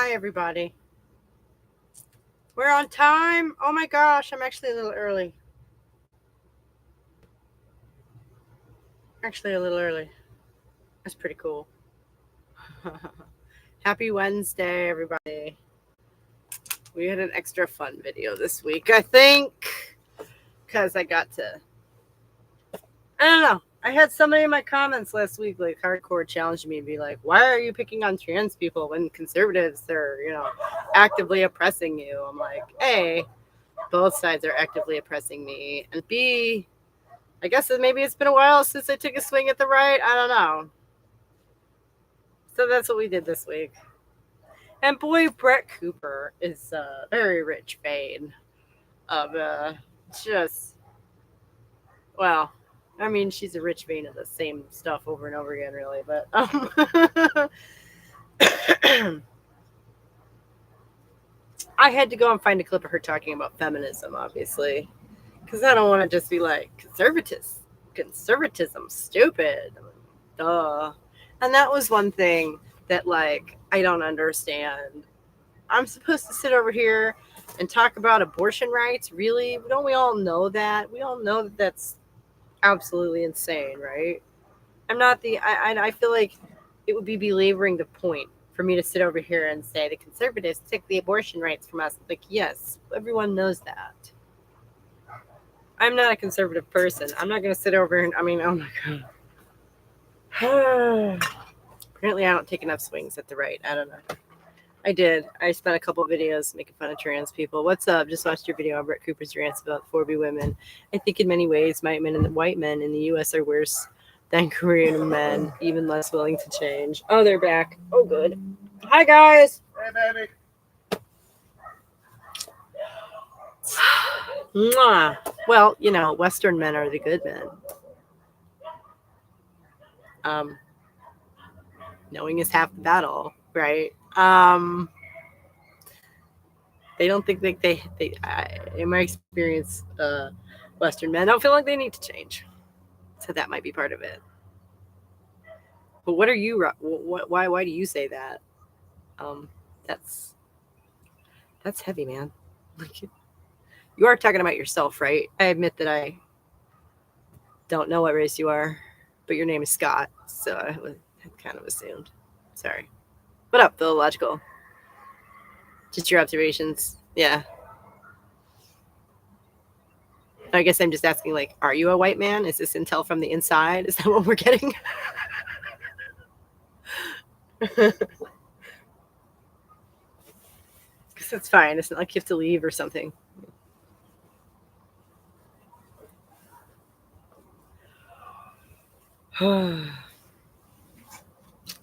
Hi, everybody. We're on time. Oh my gosh, I'm actually a little early. That's pretty cool. Happy Wednesday, everybody. We had an extra fun video this week, I think, because I don't know. I had somebody in my comments last week, like, hardcore challenging me to be like, why are you picking on trans people when conservatives are, actively oppressing you? I'm like, A, both sides are actively oppressing me, and B, I guess maybe it's been a while since I took a swing at the right. I don't know. So that's what we did this week. And boy, Brett Cooper is a very rich vein of well, I mean, she's a rich vein of the same stuff over and over again, really. But I had to go and find a clip of her talking about feminism, obviously, because I don't want to just be like, conservatism, stupid. Duh. And that was one thing that, like, I don't understand. I'm supposed to sit over here and talk about abortion rights? Really? Don't we all know that? We all know that that's absolutely insane, right? I feel like it would be belaboring the point for me to sit over here and say the conservatives took the abortion rights from us. Like, yes, everyone knows that. I'm not a conservative person. I'm not going to sit over and, oh my God. Apparently, I don't take enough swings at the right. I don't know. I did. I spent a couple videos making fun of trans people. What's up? Just watched your video on Brett Cooper's rants about 4B women. I think in many ways, white men in the U.S. are worse than Korean men, even less willing to change. Oh, they're back. Oh, good. Hi, guys. Hey, baby. Mwah. Well, Western men are the good men. Knowing is half the battle, right? They don't think they in my experience, Western men don't feel like they need to change. So that might be part of it. But what are you? Why do you say that? That's heavy, man. Like, you are talking about yourself, right? I admit that I don't know what race you are, but your name is Scott, so I kind of assumed. Sorry. What up, Philological? Just your observations. Yeah. I guess I'm just asking, like, are you a white man? Is this intel from the inside? Is that what we're getting? Because that's fine. It's not like you have to leave or something.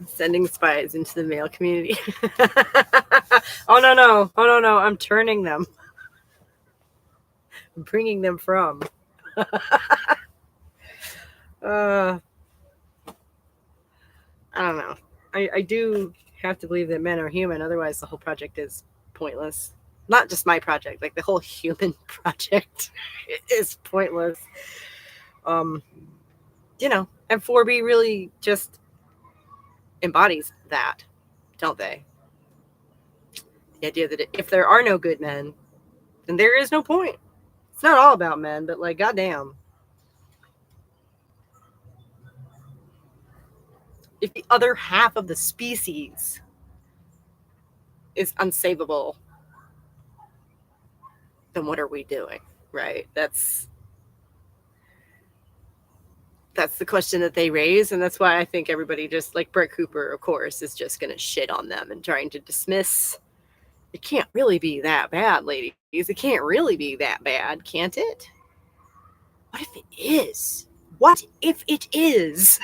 Sending spies into the male community. Oh, no. I'm turning them. I'm bringing them from. I don't know. I do have to believe that men are human. Otherwise, the whole project is pointless. Not just my project. Like, the whole human project is pointless. And 4B really just embodies that, don't they? The idea that if there are no good men, then there is no point. It's not all about men, but, like, goddamn. If the other half of the species is unsavable, then what are we doing, right? That's the question that they raise, and that's why I think everybody, just like Brett Cooper, of course, is just going to shit on them and trying to dismiss. It can't really be that bad, ladies. It can't really be that bad, can't it? What if it is? What if it is?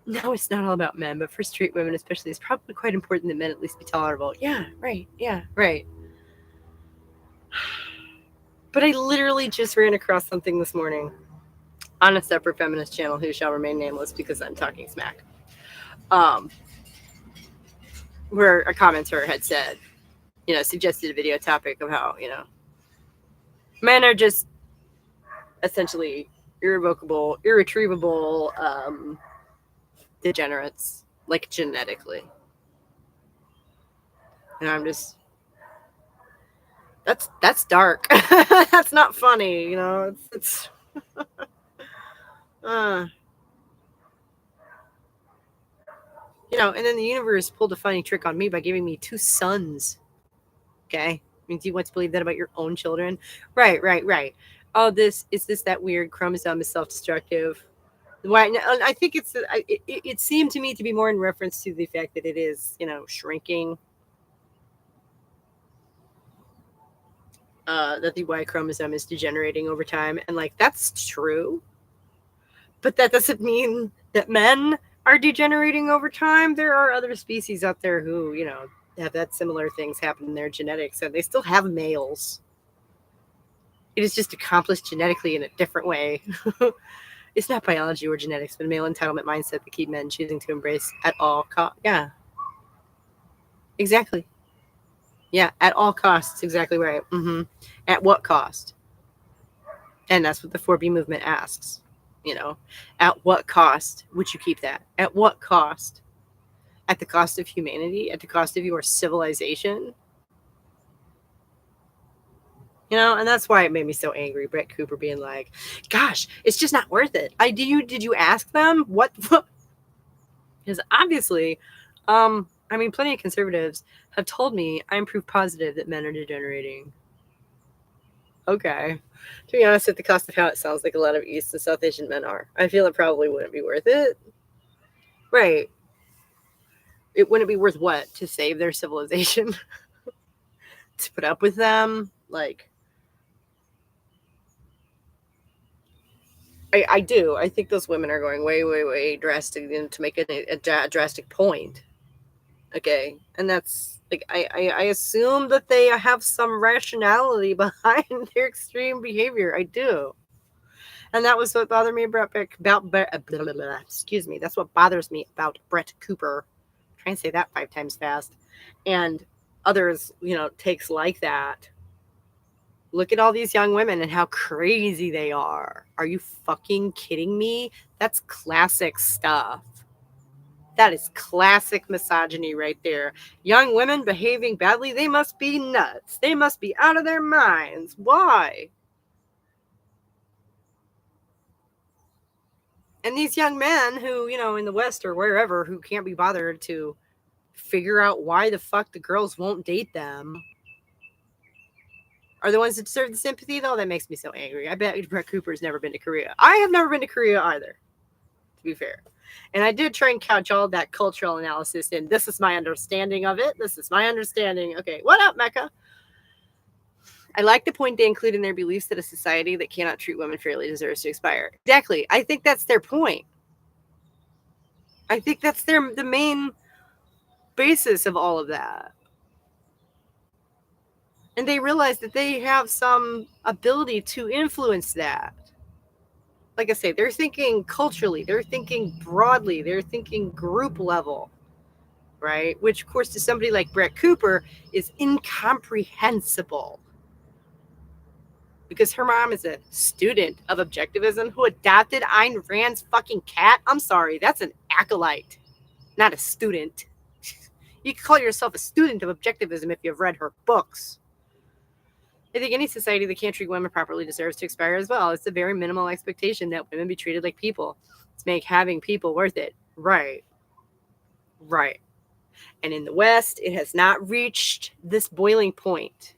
No, it's not all about men, but for straight women especially, it's probably quite important that men at least be tolerable. Yeah, right. But I literally just ran across something this morning on a separate feminist channel who shall remain nameless because I'm talking smack. Where a commenter had said, suggested a video topic of how, men are just essentially irretrievable degenerates, like, genetically. And I'm just, that's dark. That's not funny, you know. It's uh, you know. And then the universe pulled a funny trick on me by giving me 2 sons. Okay, I mean, do you want to believe that about your own children? Right, right, right. Oh, this that weird chromosome is self-destructive. Why? I think it seemed to me to be more in reference to the fact that it is, you know, shrinking. That the Y chromosome is degenerating over time, and like that's true, but that doesn't mean that men are degenerating over time. There are other species out there who, you know, have had similar things happen in their genetics, and they still have males. It is just accomplished genetically in a different way. It's not biology or genetics, but a male entitlement mindset that keep men choosing to embrace at all costs. Yeah, exactly. Yeah, at all costs. Exactly right. At what cost? And that's what the 4B movement asks. You know, at what cost would you keep that? At what cost? At the cost of humanity? At the cost of your civilization? You know, and that's why it made me so angry. Brett Cooper being like, "Gosh, it's just not worth it." Did you ask them what? Because obviously, I mean, plenty of conservatives have told me I'm proof positive that men are degenerating. Okay. To be honest, at the cost of how it sounds like a lot of East and South Asian men are, I feel it probably wouldn't be worth it. Right. It wouldn't be worth what? To save their civilization? To put up with them? Like, I do. I think those women are going way, way, way drastic to make a drastic point. Okay. And that's like, I assume that they have some rationality behind their extreme behavior. I do. And that was what bothered me about excuse me. That's what bothers me about Brett Cooper. I'm trying to say that 5 times fast. And others, you know, takes like that. Look at all these young women and how crazy they are. Are you fucking kidding me? That's classic stuff. That is classic misogyny right there. Young women behaving badly, they must be nuts. They must be out of their minds. Why? And these young men who, you know, in the West or wherever, who can't be bothered to figure out why the fuck the girls won't date them, are the ones that deserve the sympathy, though. That makes me so angry. I bet Brett Cooper's never been to Korea. I have never been to Korea either, to be fair. And I did try and couch all that cultural analysis in, this is my understanding of it. This is my understanding. Okay, what up, Mecca? I like the point they include in their beliefs that a society that cannot treat women fairly deserves to expire. Exactly. I think that's their point. I think that's the main basis of all of that. And they realize that they have some ability to influence that. Like I say, they're thinking culturally, they're thinking broadly, they're thinking group level, right? Which, of course, to somebody like Brett Cooper is incomprehensible. Because her mom is a student of objectivism who adopted Ayn Rand's fucking cat. I'm sorry, that's an acolyte, not a student. You can call yourself a student of objectivism if you've read her books. I think any society that can't treat women properly deserves to expire as well. It's a very minimal expectation that women be treated like people to make having people worth it. Right. Right. And in the West, it has not reached this boiling point.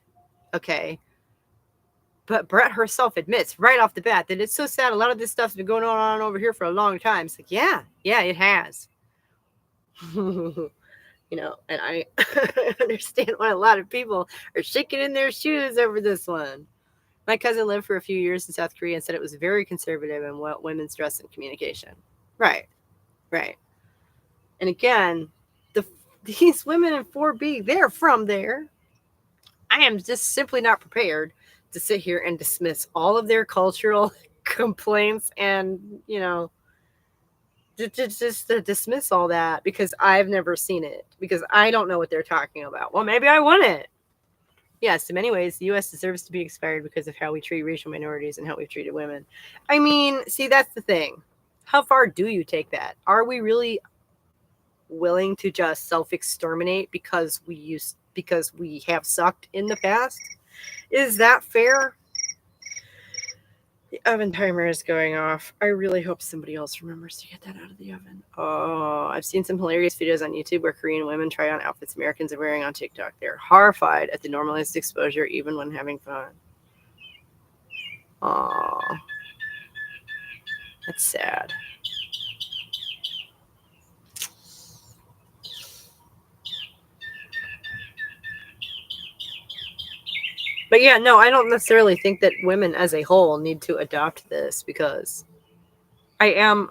Okay. But Brett herself admits right off the bat that it's so sad. A lot of this stuff's been going on over here for a long time. It's like, yeah, it has. You know, and I understand why a lot of people are shaking in their shoes over this one. My cousin lived for a few years in South Korea and said it was very conservative in what women's dress and communication. Right, right. And again, these women in 4B, they're from there. I am just simply not prepared to sit here and dismiss all of their cultural complaints and, you know, just to dismiss all that because I've never seen it, because I don't know what they're talking about. Well, maybe I want it. Yes, in many ways, the U.S. deserves to be expired because of how we treat racial minorities and how we've treated women. I mean, see, that's the thing. How far do you take that? Are we really willing to just self-exterminate because we used because we have sucked in the past. Is that fair? The oven timer is going off. I really hope somebody else remembers to get that out of the oven. Oh, I've seen some hilarious videos on YouTube where Korean women try on outfits Americans are wearing on TikTok. They're horrified at the normalized exposure even when having fun. Oh, that's sad. But yeah, no, I don't necessarily think that women as a whole need to adopt this, because I am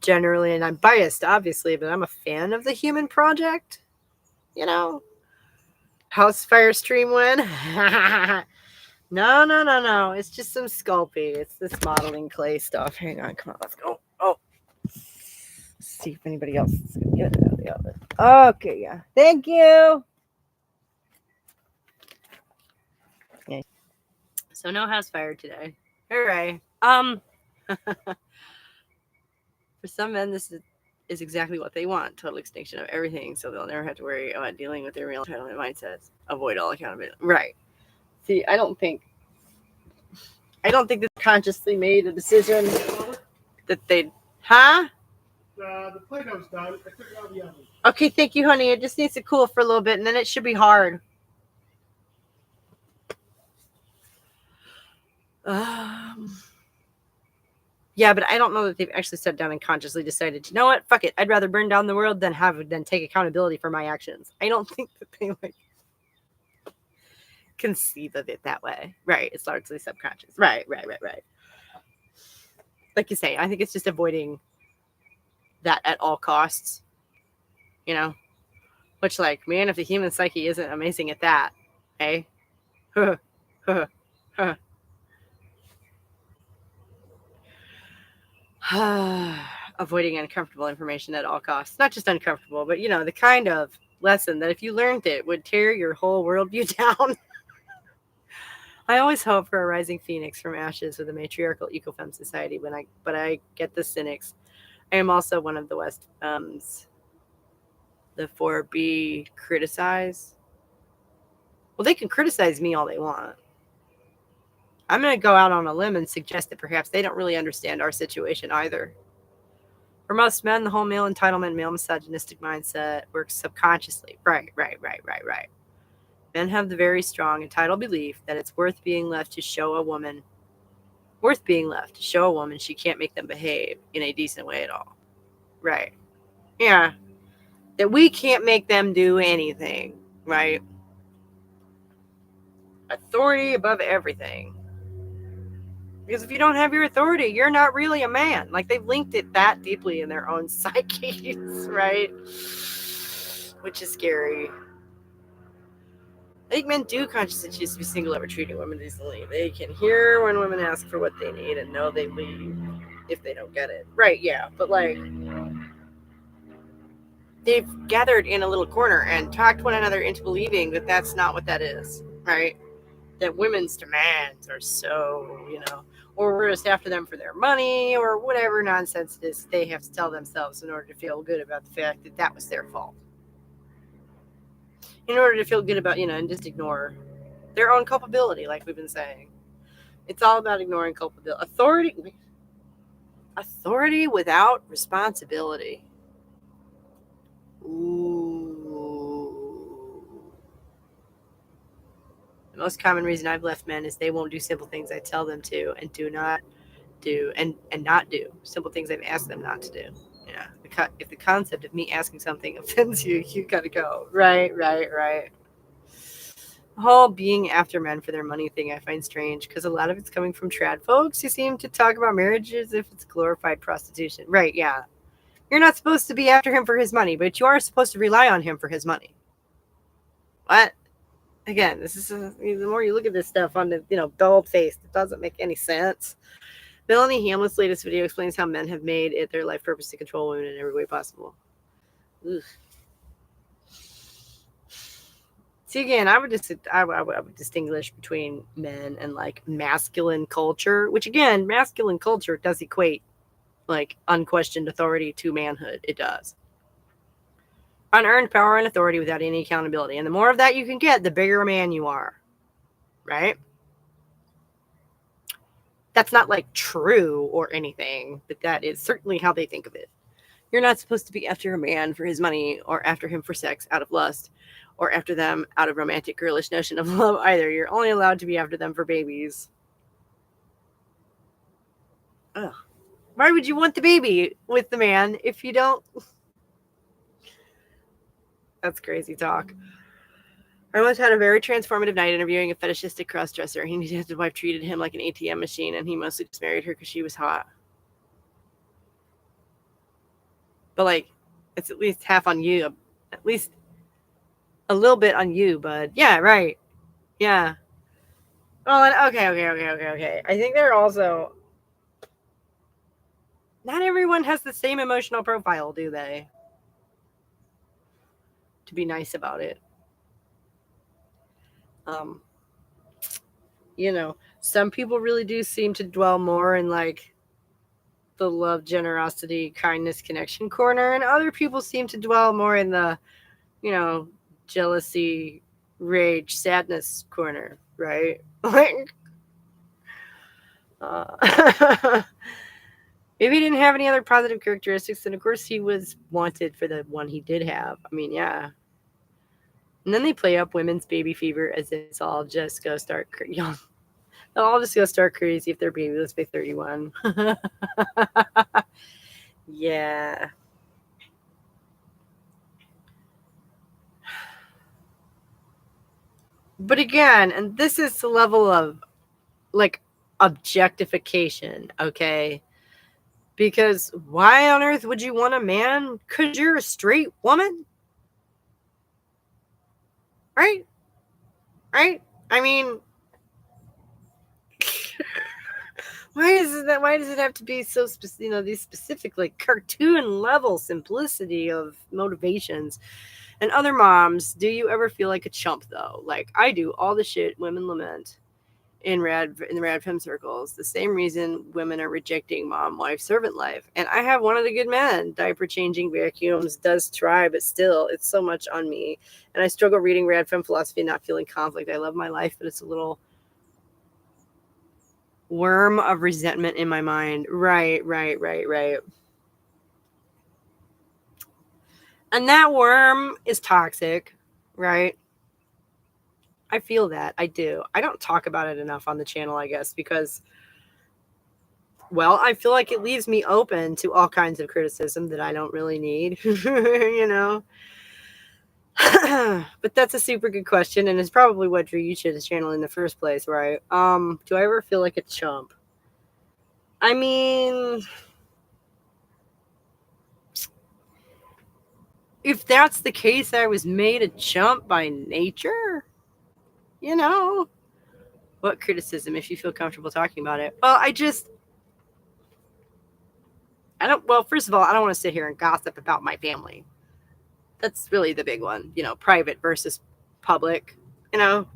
generally, and I'm biased obviously, but I'm a fan of the Human Project. You know, House Fire Stream win. No. It's just some Sculpey. It's this modeling clay stuff. Hang on, come on, let's go. Oh, let's see if anybody else is gonna get it out of the oven. Okay, yeah. Thank you. Okay. So no house fire today. Hooray. For some men, this is exactly what they want: total extinction of everything, so they'll never have to worry about dealing with their real entitlement mindsets. Avoid all accountability. Right. See, I don't think they consciously made a decision that they'd. Huh? The Play-Doh's done. I took it out of the oven. Okay, thank you, honey. It just needs to cool for a little bit, and then it should be hard. Yeah, but I don't know that they've actually sat down and consciously decided, you know what, fuck it, I'd rather burn down the world than take accountability for my actions. I don't think that they conceive of it that way. Right, it's largely subconscious. Right. Like you say, I think it's just avoiding that at all costs. You know? Which, like, man, if the human psyche isn't amazing at that, eh? Avoiding uncomfortable information at all costs. Not just uncomfortable, but, you know, the kind of lesson that if you learned it would tear your whole worldview down. I always hope for a rising phoenix from ashes with a matriarchal ecofem society, but I get the cynics. I am also one of the West the 4B criticize. Well, they can criticize me all they want. I'm going to go out on a limb and suggest that perhaps they don't really understand our situation either. For most men, the whole male entitlement, male misogynistic mindset works subconsciously. Right. Men have the very strong entitled belief that it's worth being left to show a woman she can't make them behave in a decent way at all. Right. Yeah. That we can't make them do anything. Right. Authority above everything. Because if you don't have your authority, you're not really a man. Like, they've linked it that deeply in their own psyches, right? Which is scary. I think men do consciously choose to be single over treating women decently. They can hear when women ask for what they need and know they leave if they don't get it. Right, yeah. But, like, they've gathered in a little corner and talked one another into believing that that's not what that is, right? That women's demands are so, you know, or we're just after them for their money or whatever nonsense it is they have to tell themselves in order to feel good about the fact that that was their fault. In order to feel good about, you know, and just ignore their own culpability, like we've been saying. It's all about ignoring culpability. Authority without responsibility. Ooh. The most common reason I've left men is they won't do simple things I tell them to and do not do and not do simple things I've asked them not to do. Yeah. If the concept of me asking something offends you, you gotta go. Right. The whole being after men for their money thing I find strange because a lot of it's coming from trad folks who seem to talk about marriage as if it's glorified prostitution. Right, yeah. You're not supposed to be after him for his money, but you are supposed to rely on him for his money. What? Again, this is the more you look at this stuff on the, you know, bold faced, it doesn't make any sense. Melanie Hamlet's latest video explains how men have made it their life purpose to control women in every way possible. Ugh. See, again, I would distinguish between men and like masculine culture, which again, masculine culture does equate like unquestioned authority to manhood. It does. Unearned power and authority without any accountability. And the more of that you can get, the bigger a man you are. Right? That's not like true or anything, but that is certainly how they think of it. You're not supposed to be after a man for his money or after him for sex out of lust or after them out of romantic girlish notion of love either. You're only allowed to be after them for babies. Ugh. Why would you want the baby with the man if you don't? That's crazy talk. I once had a very transformative night interviewing a fetishistic crossdresser. His wife treated him like an ATM machine, and he mostly just married her because she was hot. But like, it's at least half on you, at least a little bit on you, bud. Yeah, right. Yeah. Well, okay. I think they're also not everyone has the same emotional profile, do they? To be nice about it. Um, some people really do seem to dwell more in like the love, generosity, kindness, connection corner, and other people seem to dwell more in the, you know, jealousy, rage, sadness corner, right? Like, if he didn't have any other positive characteristics, then of course he was wanted for the one he did have. I mean, yeah. And then they play up women's baby fever as if it's all just go start young. They'll all just go start crazy if they're babyless by 31. Yeah. But again, and this is the level of like objectification, okay? Because why on earth would you want a man? Because you're a straight woman? Right? Right? I mean, why does it have to be so specific, these specific like cartoon level simplicity of motivations? And other moms, do you ever feel like a chump though? Like I do all the shit women lament in the rad femme circles, the same reason women are rejecting mom, wife, servant life. And I have one of the good men. Diaper changing, vacuums, does try, but still, it's so much on me. And I struggle reading rad femme philosophy and not feeling conflict. I love my life, but it's a little worm of resentment in my mind. Right. And that worm is toxic, right? I feel that. I do. I don't talk about it enough on the channel, I guess, because, well, I feel like it leaves me open to all kinds of criticism that I don't really need, But that's a super good question, and it's probably what drew you to the channel in the first place, right? Do I ever feel like a chump? I mean, if that's the case, I was made a chump by nature, What criticism, if you feel comfortable talking about it? Well, first of all, I don't want to sit here and gossip about my family. That's really the big one, private versus public, and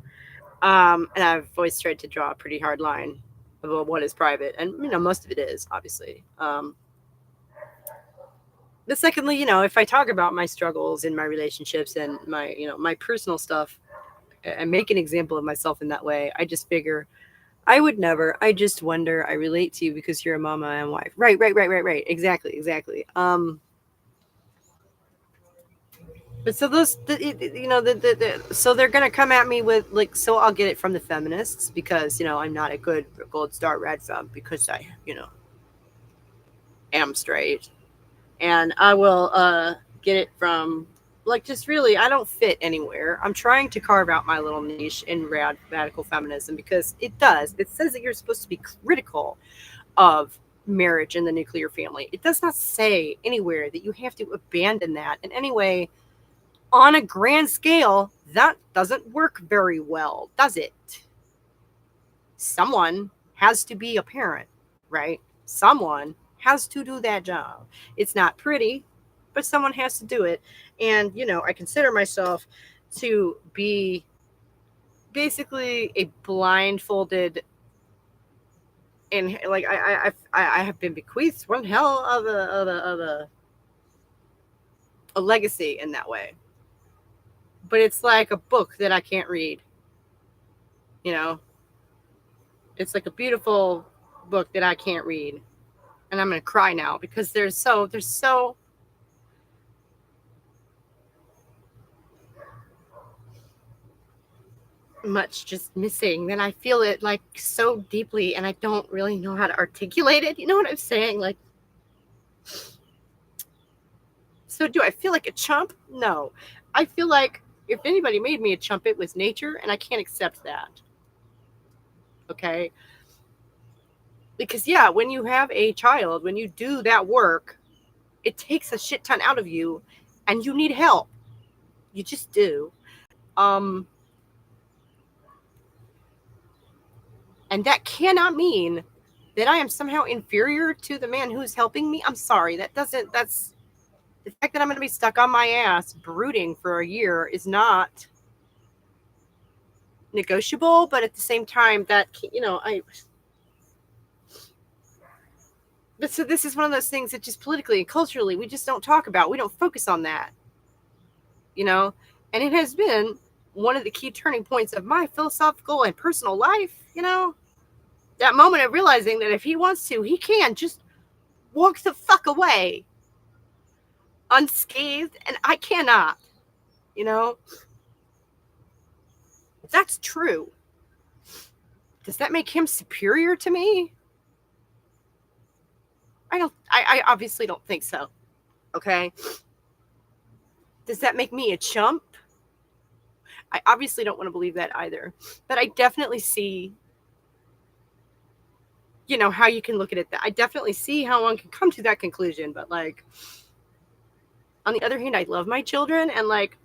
I've always tried to draw a pretty hard line about what is private, and most of it is obviously. But secondly, if I talk about my struggles in my relationships and my my personal stuff and make an example of myself in that way, I just figure I would never. I just wonder. I relate to you because you're a mama and wife. Right. Exactly. But so so they're gonna come at me with like, so I'll get it from the feminists because I'm not a good gold star red femme because I am straight, and I will get it from like just really I don't fit anywhere. I'm trying to carve out my little niche in radical feminism because it says that you're supposed to be critical of marriage and the nuclear family. It does not say anywhere that you have to abandon that in any way. On a grand scale, that doesn't work very well, does it? Someone has to be a parent, right? Someone has to do that job. It's not pretty, but someone has to do it. And, I consider myself to be basically a blindfolded, and like I have been bequeathed one hell of a a legacy in that way. But it's like a book that I can't read. You know, it's like a beautiful book that I can't read, and I'm gonna cry now because there's so much just missing that I feel it like so deeply, and I don't really know how to articulate it. You know what I'm saying? Like, so do I feel like a chump? No, I feel like if anybody made me a chump, it was nature, and I can't accept that. Okay, because yeah, when you have a child, when you do that work, it takes a shit ton out of you, and you need help. You just do. Um, and that cannot mean that I am somehow inferior to the man who's helping me. I'm sorry. That's the fact that I'm going to be stuck on my ass brooding for a year is not negotiable. But at the same time, that, but so this is one of those things that just politically and culturally, we just don't talk about. We don't focus on that, you know, and it has been one of the key turning points of my philosophical and personal life, that moment of realizing that if he wants to, he can just walk the fuck away unscathed, and I cannot, you know? That's true. Does that make him superior to me? I obviously don't think so. Okay? Does that make me a chump? I obviously don't want to believe that either. But I definitely see, how you can look at it. I definitely see how one can come to that conclusion. But, like, on the other hand, I love my children, and, like,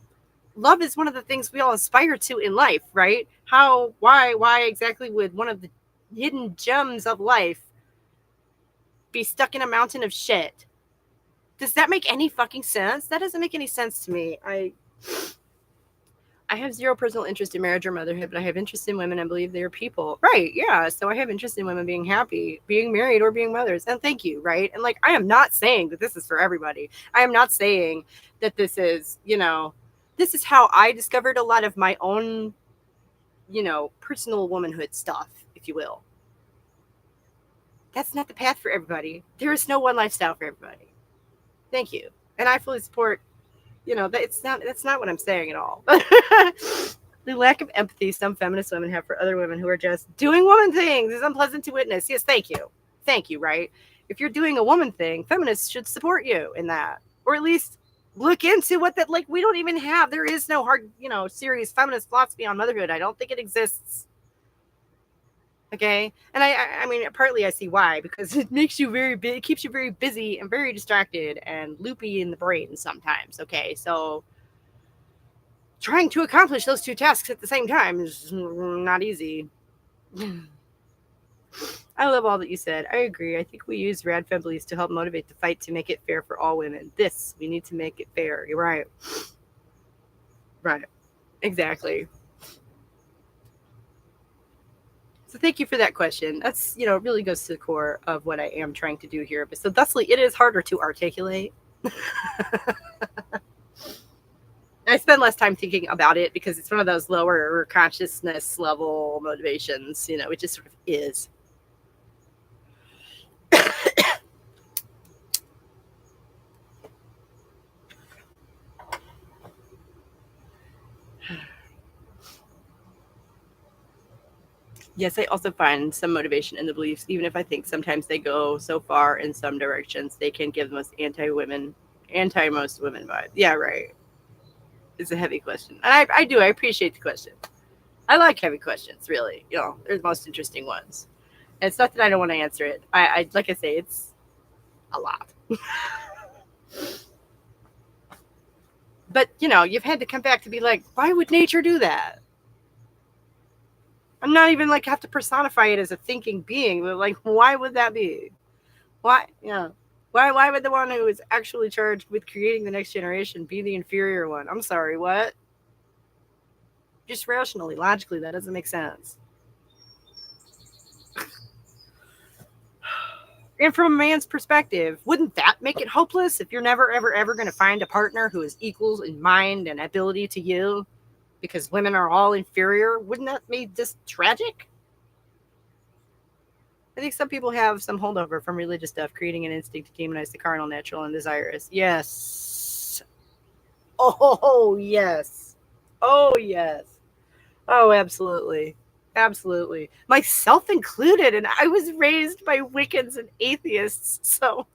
love is one of the things we all aspire to in life, right? Why exactly would one of the hidden gems of life be stuck in a mountain of shit? Does that make any fucking sense? That doesn't make any sense to me. I have zero personal interest in marriage or motherhood, but I have interest in women and believe they are people. Right, yeah. So I have interest in women being happy, being married, or being mothers. And thank you, right? And, like, I am not saying that this is for everybody. I am not saying that this is, this is how I discovered a lot of my own, personal womanhood stuff, if you will. That's not the path for everybody. There is no one lifestyle for everybody. Thank you. And I fully support, that's not what I'm saying at all. The lack of empathy some feminist women have for other women who are just doing woman things is unpleasant to witness. Yes, thank you. Thank you, right? If you're doing a woman thing, feminists should support you in that. Or at least look into what that, like, we don't even have. There is no hard, serious feminist philosophy on motherhood. I don't think it exists. Okay, and I mean, partly I see why, because it makes you it keeps you very busy and very distracted and loopy in the brain sometimes. Okay, so trying to accomplish those two tasks at the same time is not easy. I love all that you said. I agree. I think we use Rad Femblies to help motivate the fight to make it fair for all women. We need to make it fair. You're right. Right. Exactly. So thank you for that question. That's, it really goes to the core of what I am trying to do here. But so thusly, it is harder to articulate. I spend less time thinking about it because it's one of those lower consciousness level motivations, it just sort of is. Yes, I also find some motivation in the beliefs, even if I think sometimes they go so far in some directions, they can give the most anti-most women vibe. Yeah, right. It's a heavy question. And I do. I appreciate the question. I like heavy questions, really. They're the most interesting ones. And it's not that I don't want to answer it. I like I say, it's a lot. But, you've had to come back to be like, why would nature do that? I'm not even have to personify it as a thinking being, but why would that be? Why? Yeah. Why would the one who is actually charged with creating the next generation be the inferior one? I'm sorry, what? Just rationally, logically, that doesn't make sense. And from a man's perspective, wouldn't that make it hopeless if you're never, ever, ever going to find a partner who is equal in mind and ability to you because women are all inferior? Wouldn't that be just tragic? I think some people have some holdover from religious stuff, creating an instinct to demonize the carnal, natural, and desirous. Yes. Oh, yes. Oh, yes. Oh, absolutely. Absolutely. Myself included. And I was raised by Wiccans and atheists. So,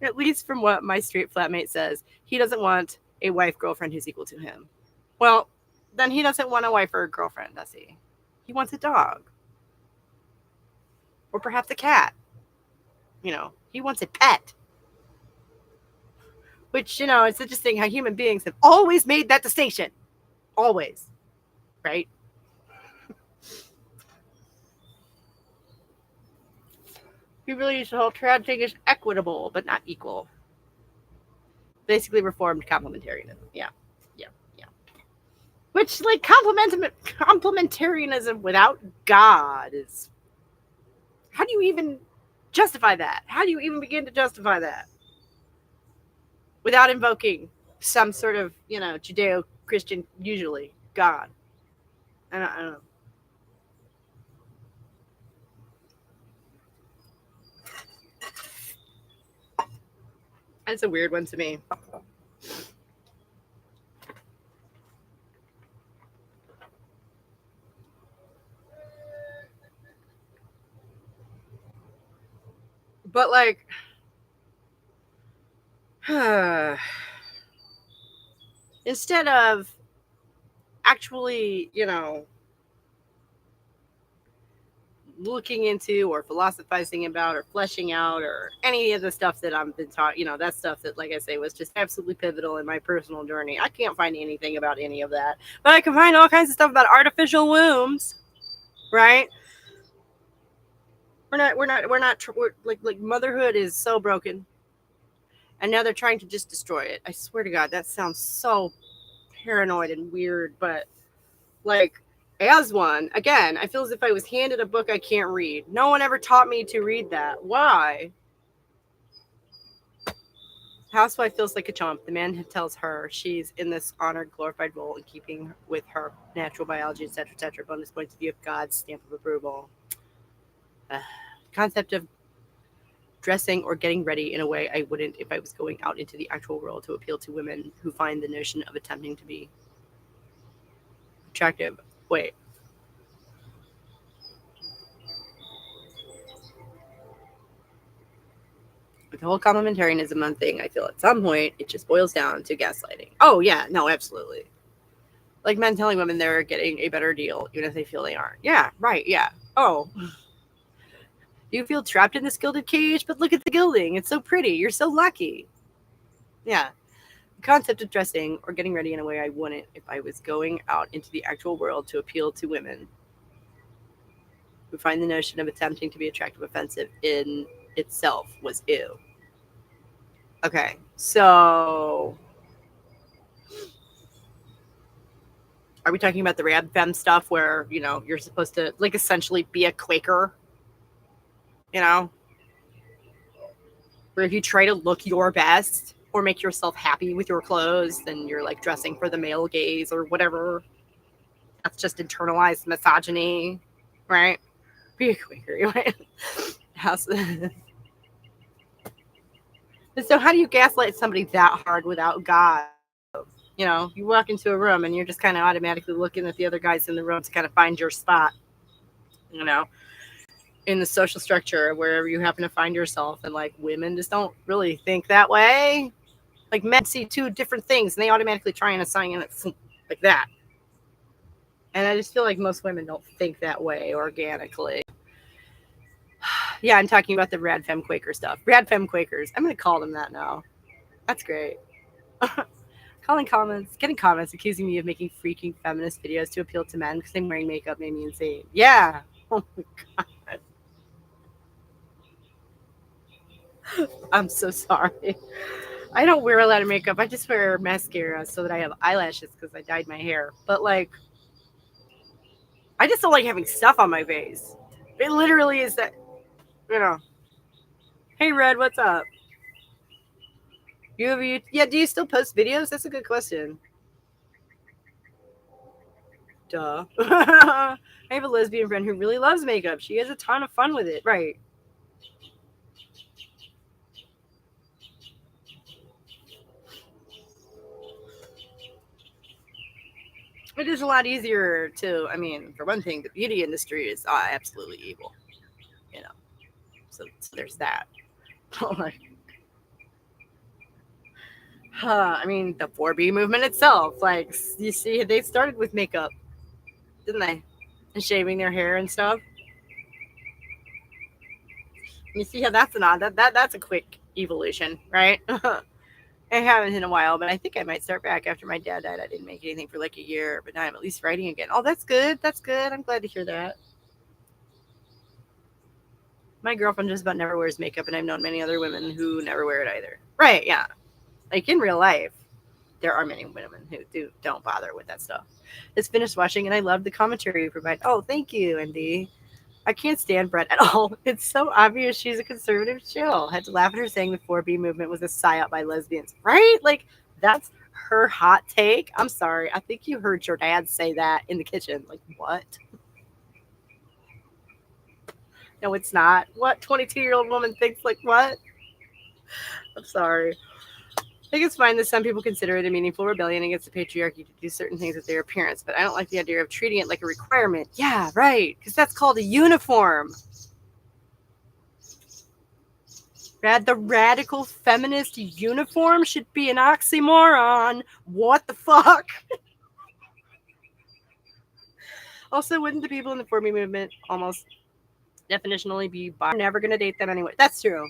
at least from what my straight flatmate says, he doesn't want a wife girlfriend who's equal to him. Well, then he doesn't want a wife or a girlfriend, does he? He wants a dog. Or perhaps a cat. He wants a pet. Which, it's interesting how human beings have always made that distinction. Always. Right? We really use the whole tragic is equitable, but not equal. Basically reformed complementarianism. Yeah. Yeah. Yeah. Which, like, complementarianism without God is... How do you even justify that? How do you even begin to justify that? Without invoking some sort of, Judeo-Christian, usually, God. I don't know. That's a weird one to me. But, like, instead of actually, looking into or philosophizing about or fleshing out or any of the stuff that I've been taught, that stuff that, like I say, was just absolutely pivotal in my personal journey. I can't find anything about any of that, but I can find all kinds of stuff about artificial wombs, right? We're like motherhood is so broken, and now they're trying to just destroy it. I swear to God, that sounds so paranoid and weird, but like, as one, again, I feel as if I was handed a book I can't read. No one ever taught me to read that. Why? Housewife feels like a chump. The man tells her she's in this honored, glorified role in keeping with her natural biology, etc., etc. Bonus points of view of God's stamp of approval. Concept of dressing or getting ready in a way I wouldn't if I was going out into the actual world to appeal to women who find the notion of attempting to be attractive. Wait. With the whole complementarianism thing, I feel at some point it just boils down to gaslighting. Oh, yeah. No, absolutely. Like men telling women they're getting a better deal, even if they feel they aren't. Yeah, right. Yeah. Oh. You feel trapped in this gilded cage, but look at the gilding. It's so pretty. You're so lucky. Yeah. The concept of dressing or getting ready in a way I wouldn't if I was going out into the actual world to appeal to women who find the notion of attempting to be attractive offensive in itself was ew. Okay, so are we talking about the rad fem stuff where, you're supposed to, like, essentially be a Quaker? Where if you try to look your best or make yourself happy with your clothes, then you're, like, dressing for the male gaze or whatever. That's just internalized misogyny, right? Be a Quaker, right? So how do you gaslight somebody that hard without God? You walk into a room and you're just kind of automatically looking at the other guys in the room to kind of find your spot, in the social structure, wherever you happen to find yourself. And, like, women just don't really think that way. Like, men see two different things and they automatically try and assign it like that. And I just feel like most women don't think that way organically. Yeah, I'm talking about the Rad Fem Quaker stuff. Rad Fem Quakers. I'm going to call them that now. That's great. Getting comments accusing me of making freaking feminist videos to appeal to men because I'm wearing makeup made me insane. Yeah. Oh my God. I'm so sorry. I don't wear a lot of makeup. I just wear mascara so that I have eyelashes because I dyed my hair. But, like, I just don't like having stuff on my face. It literally is that. You know. Hey, Red, what's up? Yeah, do you still post videos? That's a good question. Duh. I have a lesbian friend who really loves makeup. She has a ton of fun with it. Right. It is a lot easier to, I mean, for one thing, the beauty industry is absolutely evil. You know. So there's that. I mean, the 4B movement itself, like, you see, they started with makeup, didn't they? And shaving their hair and stuff. You see how that's an odd, that's a quick evolution, right? I haven't in a while, but I think I might start back after my dad died. I didn't make anything for like a year, but now I'm at least writing again. Oh, that's good. That's good. I'm glad to hear that. My girlfriend just about never wears makeup, and I've known many other women who never wear it either. Right, yeah. Like in real life, there are many women who don't bother with that stuff. Just finished watching, and I love the commentary you provide. Oh, thank you, Andy. I can't stand Brett at all. It's so obvious she's a conservative chill. Had to laugh at her saying the 4B movement was a psyop by lesbians. Right? Like, that's her hot take. I'm sorry. I think you heard your dad say that in the kitchen. Like, what? No, it's not. What 22-year-old woman thinks like what? I'm sorry. I think it's fine that some people consider it a meaningful rebellion against the patriarchy to do certain things with their appearance, but I don't like the idea of treating it like a requirement. Yeah, right, because that's called a uniform. The radical feminist uniform should be an oxymoron. What the fuck? Also, wouldn't the people in the 4B movement almost definitionally be bi? I'm never going to date them anyway. That's true.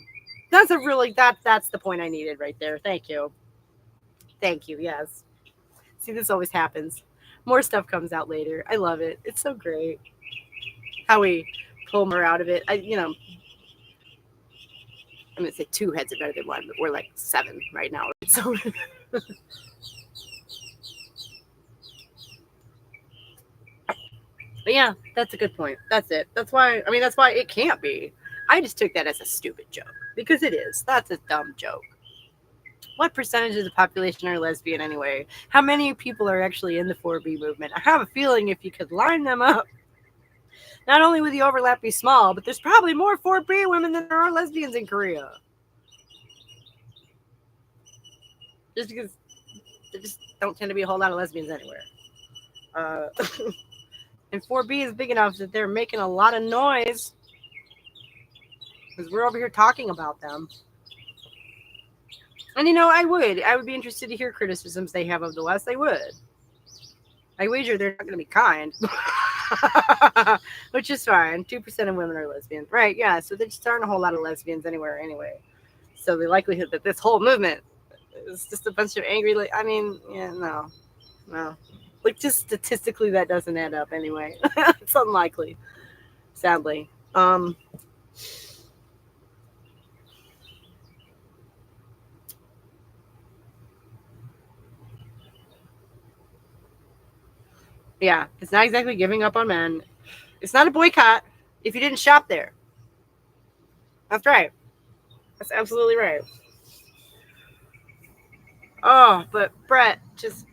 That's a really, that's the point I needed right there. Thank you. Thank you, yes. See, this always happens. More stuff comes out later. I love it. It's so great how we pull more out of it. I'm going to say 2 heads are better than 1, but we're like 7 right now. So but yeah, that's a good point. That's it. That's why it can't be. I just took that as a stupid joke because it is. That's a dumb joke. What percentage of the population are lesbian anyway? How many people are actually in the 4B movement? I have a feeling if you could line them up, not only would the overlap be small, but there's probably more 4B women than there are lesbians in Korea. Just because there just don't tend to be a whole lot of lesbians anywhere. And 4B is big enough that they're making a lot of noise because we're over here talking about them. And I would be interested to hear criticisms they have of the West. I would. I wager they're not going to be kind, which is fine. 2% of women are lesbians, right? Yeah, so there just aren't a whole lot of lesbians anywhere anyway. So the likelihood that this whole movement is just a bunch of angry, no. Like, just statistically, that doesn't add up anyway. It's unlikely, sadly. Yeah, it's not exactly giving up on men. It's not a boycott if you didn't shop there. That's right. That's absolutely right. Oh, but Brett just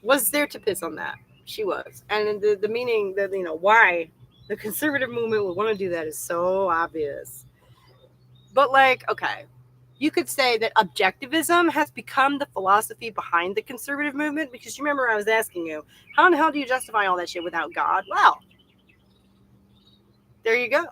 was there to piss on that. She was. And the meaning that, why the conservative movement would want to do that is so obvious. But, like, okay, you could say that objectivism has become the philosophy behind the conservative movement because you remember I was asking you, how in the hell do you justify all that shit without God? Well, there you go.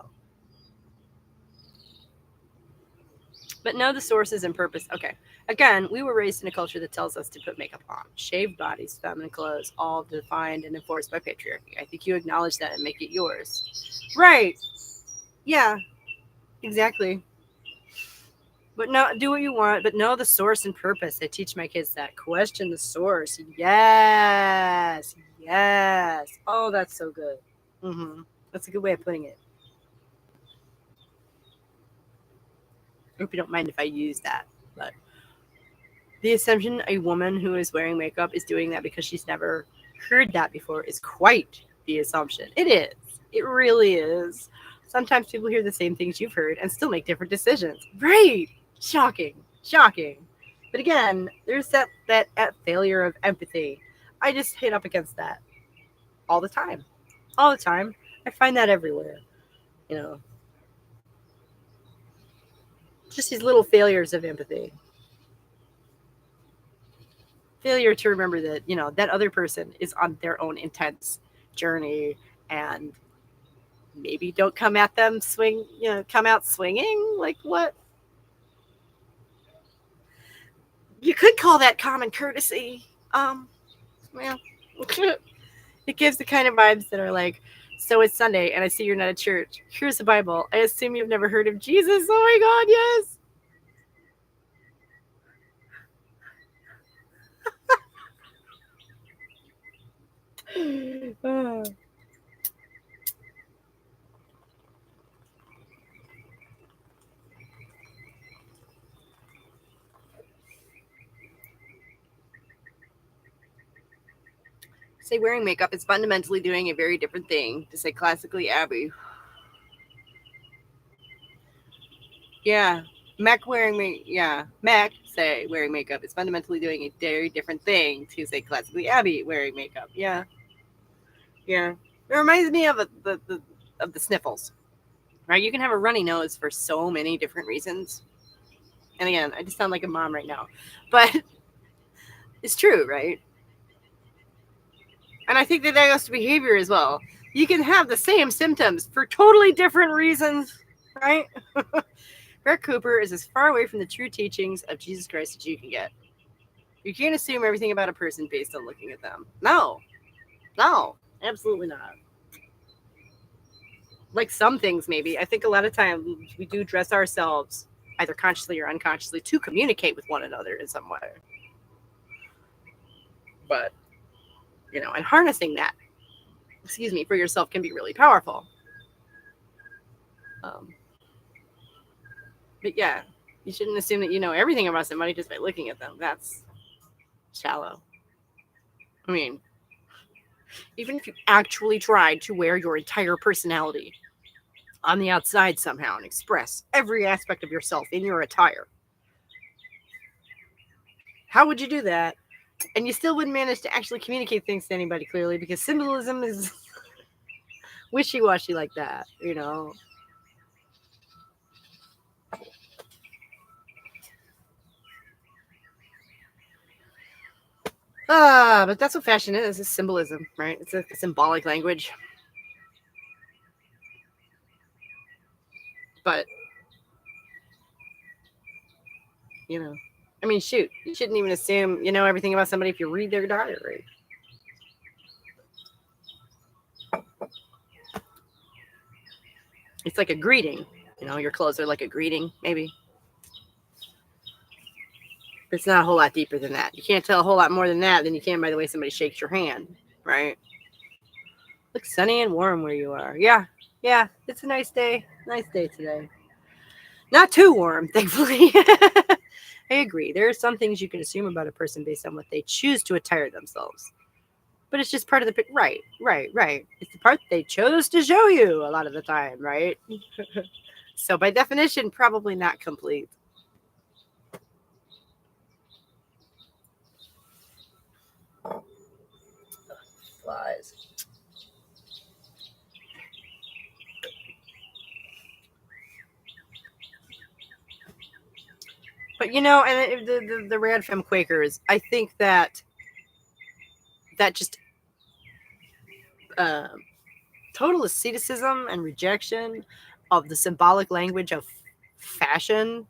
But know the sources and purpose. Okay. Again, we were raised in a culture that tells us to put makeup on, shaved bodies, feminine clothes, all defined and enforced by patriarchy. I think you acknowledge that and make it yours. Right. Yeah, exactly. But no, do what you want, but know the source and purpose. I teach my kids that. Question the source. Yes. Yes. Oh, that's so good. That's a good way of putting it. I hope you don't mind if I use that. But the assumption a woman who is wearing makeup is doing that because she's never heard that before is quite the assumption. It is. It really is. Sometimes people hear the same things you've heard and still make different decisions. Right. Shocking. Shocking. But again, there's that failure of empathy. I just hit up against that all the time. All the time. I find that everywhere. You know, just these little failures of empathy. Failure to remember that, that other person is on their own intense journey, and maybe don't come at them come out swinging. Like, what? You could call that common courtesy. Well, it gives the kind of vibes that are like, so it's Sunday and I see you're not at church. Here's the Bible. I assume you've never heard of Jesus. Oh my God, yes. Ah. Say wearing makeup is fundamentally doing a very different thing to say classically Abby. Yeah. Mac say wearing makeup is fundamentally doing a very different thing to say classically Abby wearing makeup. Yeah. Yeah. It reminds me of the sniffles. Right? You can have a runny nose for so many different reasons. And again, I just sound like a mom right now. But it's true, right? And I think that goes to behavior as well. You can have the same symptoms for totally different reasons, right? Greg Cooper is as far away from the true teachings of Jesus Christ as you can get. You can't assume everything about a person based on looking at them. No, absolutely not. Like some things, maybe. I think a lot of times we do dress ourselves, either consciously or unconsciously, to communicate with one another in some way. But, and harnessing that, for yourself can be really powerful. But yeah, you shouldn't assume that you know everything about somebody just by looking at them. That's shallow. I mean, even if you actually tried to wear your entire personality on the outside somehow and express every aspect of yourself in your attire, how would you do that? And you still wouldn't manage to actually communicate things to anybody clearly, because symbolism is wishy-washy like that, But that's what fashion is. It's symbolism, right? It's a symbolic language. But, I mean, shoot, you shouldn't even assume you know everything about somebody if you read their diary. It's like a greeting. Your clothes are like a greeting, maybe. But it's not a whole lot deeper than that. You can't tell a whole lot more than that than you can by the way somebody shakes your hand, right? Looks sunny and warm where you are. Yeah, it's a nice day. Nice day today. Not too warm, thankfully. I agree. There are some things you can assume about a person based on what they choose to attire themselves. But it's just part of the right. It's the part they chose to show you a lot of the time, right? So by definition, probably not complete. Flies. But and the Rad Femme Quakers, I think that just total asceticism and rejection of the symbolic language of fashion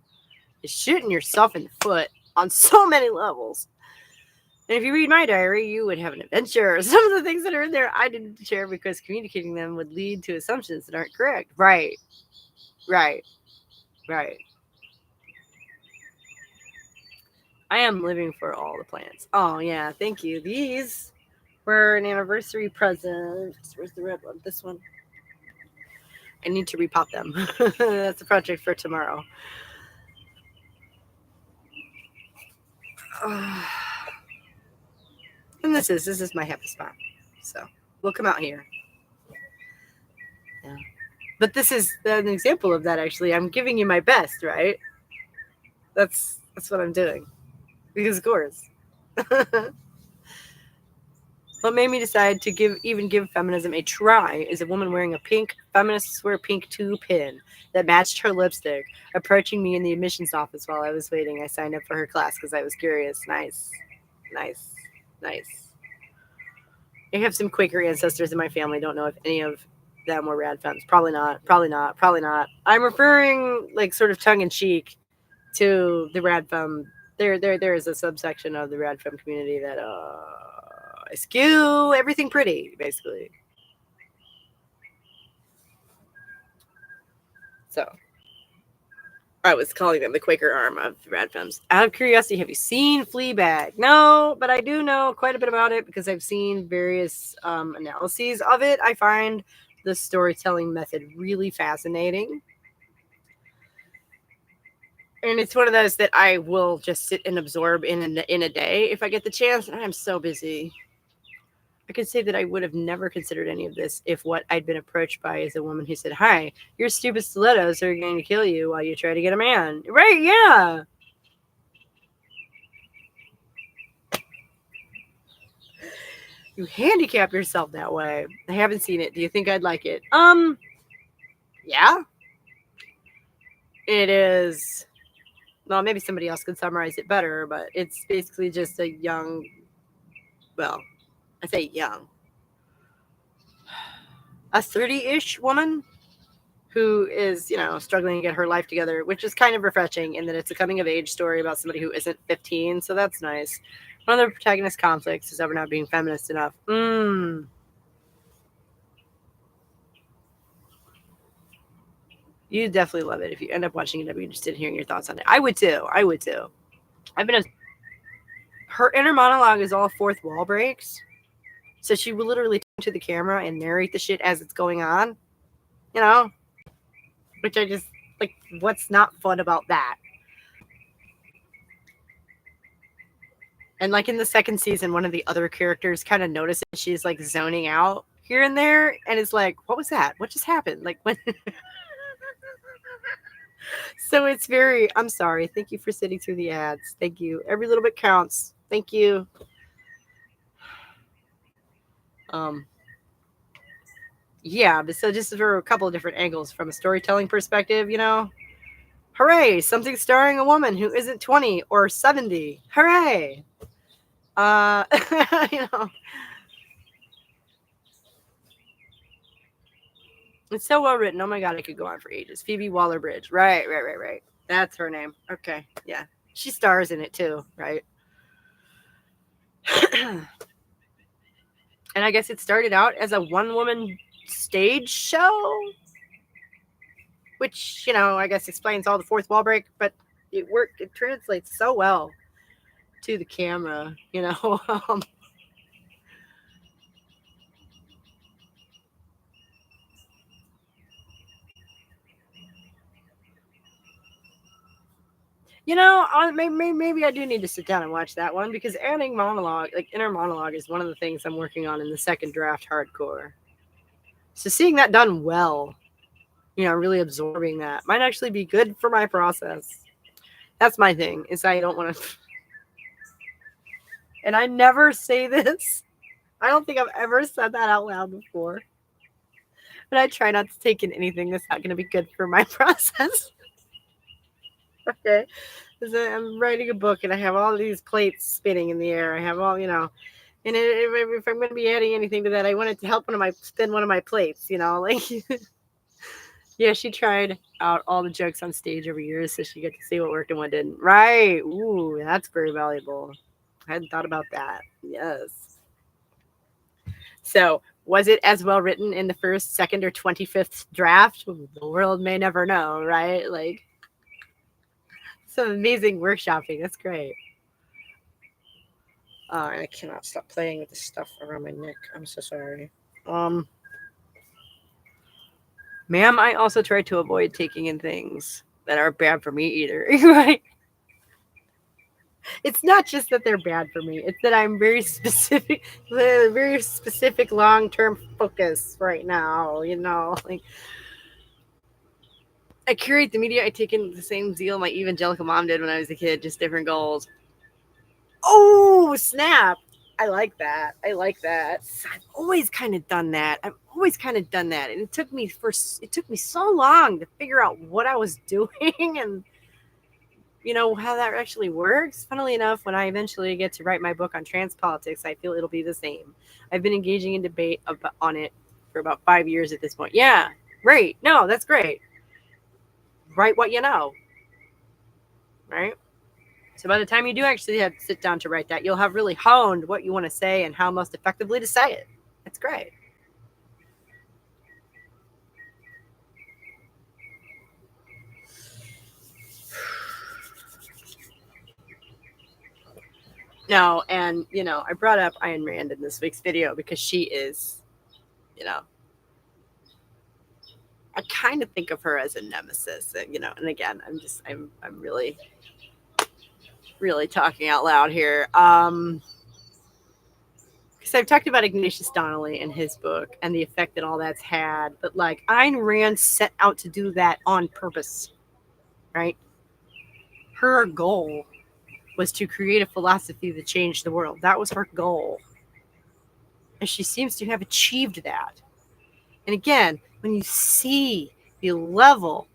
is shooting yourself in the foot on so many levels. And if you read my diary, you would have an adventure. Some of the things that are in there I didn't share because communicating them would lead to assumptions that aren't correct. Right. I am living for all the plants. Oh, yeah. Thank you. These were an anniversary present. Where's the red one? This one. I need to repot them. That's a project for tomorrow. And this is my happy spot. So we'll come out here. Yeah. But this is an example of that, actually. I'm giving you my best, right? That's what I'm doing. Because of course. What made me decide to give feminism a try is a woman wearing a pink feminists wear pink 2 pin that matched her lipstick, approaching me in the admissions office while I was waiting. I signed up for her class because I was curious. Nice. I have some Quaker ancestors in my family. Don't know if any of them were rad femmes. Probably not. I'm referring like sort of tongue in cheek to the rad femme. There is a subsection of the rad femme community that skew everything pretty, basically. So I was calling them the Quaker arm of the rad femmes. Out of curiosity, have you seen Fleabag? No, but I do know quite a bit about it because I've seen various analyses of it. I find the storytelling method really fascinating. And it's one of those that I will just sit and absorb in a day if I get the chance. And I'm so busy. I could say that I would have never considered any of this if what I'd been approached by is a woman who said, "Hi, your stupid stilettos are going to kill you while you try to get a man." Right? Yeah. You handicap yourself that way. I haven't seen it. Do you think I'd like it? Yeah. It is. Well, maybe somebody else could summarize it better, but it's basically just a young, well, I say young, a 30-ish woman who is, struggling to get her life together, which is kind of refreshing in that it's a coming of age story about somebody who isn't 15. So that's nice. One of the protagonist conflicts is over not being feminist enough. You definitely love it. If you end up watching it, I'd be interested in hearing your thoughts on it. I would too. Her inner monologue is all fourth wall breaks. So she will literally turn to the camera and narrate the shit as it's going on. Which I just, like, what's not fun about that? And like in the second season, one of the other characters kind of notices she's like zoning out here and there. And it's like, what was that? What just happened? Like, when... So it's very, I'm sorry. Thank you for sitting through the ads. Thank you. Every little bit counts. Thank you. Yeah, but so just for a couple of different angles from a storytelling perspective, hooray, something starring a woman who isn't 20 or 70. Hooray. It's so well written. Oh my God, I could go on for ages. Phoebe Waller-Bridge. Right. That's her name. Okay, yeah. She stars in it too, right? And I guess it started out as a one-woman stage show, which, I guess explains all the fourth wall break, but it translates so well to the camera, maybe I do need to sit down and watch that one because adding monologue, like inner monologue, is one of the things I'm working on in the second draft hardcore. So seeing that done well, really absorbing that might actually be good for my process. That's my thing, is I don't want to, and I never say this. I don't think I've ever said that out loud before, but I try not to take in anything that's not going to be good for my process. Okay. I'm writing a book and I have all these plates spinning in the air. I have all, and if I'm going to be adding anything to that, I want it to help spin one of my plates, like, yeah, she tried out all the jokes on stage over years so she got to see what worked and what didn't. Right. Ooh, that's very valuable. I hadn't thought about that. Yes. So was it as well written in the first, second, or 25th draft? The world may never know, right? Like, some amazing workshopping. That's great. I cannot stop playing with the stuff around my neck. I'm so sorry. Ma'am, I also try to avoid taking in things that are bad for me either. Right? It's not just that they're bad for me. It's that I'm very specific long-term focus right now, like, I curate the media I take in the same zeal my evangelical mom did when I was a kid, just different goals. Oh, snap. I like that. I've always kind of done that. And it took me so long to figure out what I was doing and how that actually works. Funnily enough, when I eventually get to write my book on trans politics, I feel it'll be the same. I've been engaging in debate on it for about 5 years at this point. Yeah, great. No, that's great. Write what you know. Right? So by the time you do actually have to sit down to write that, you'll have really honed what you want to say and how most effectively to say it. That's great. No, and I brought up Ayn Rand in this week's video because she is, I kind of think of her as a nemesis, and again, I'm really, really talking out loud here. Because I've talked about Ignatius Donnelly and his book and the effect that all that's had, but like Ayn Rand set out to do that on purpose, right? Her goal was to create a philosophy that changed the world. That was her goal. And she seems to have achieved that. And again, when you see the level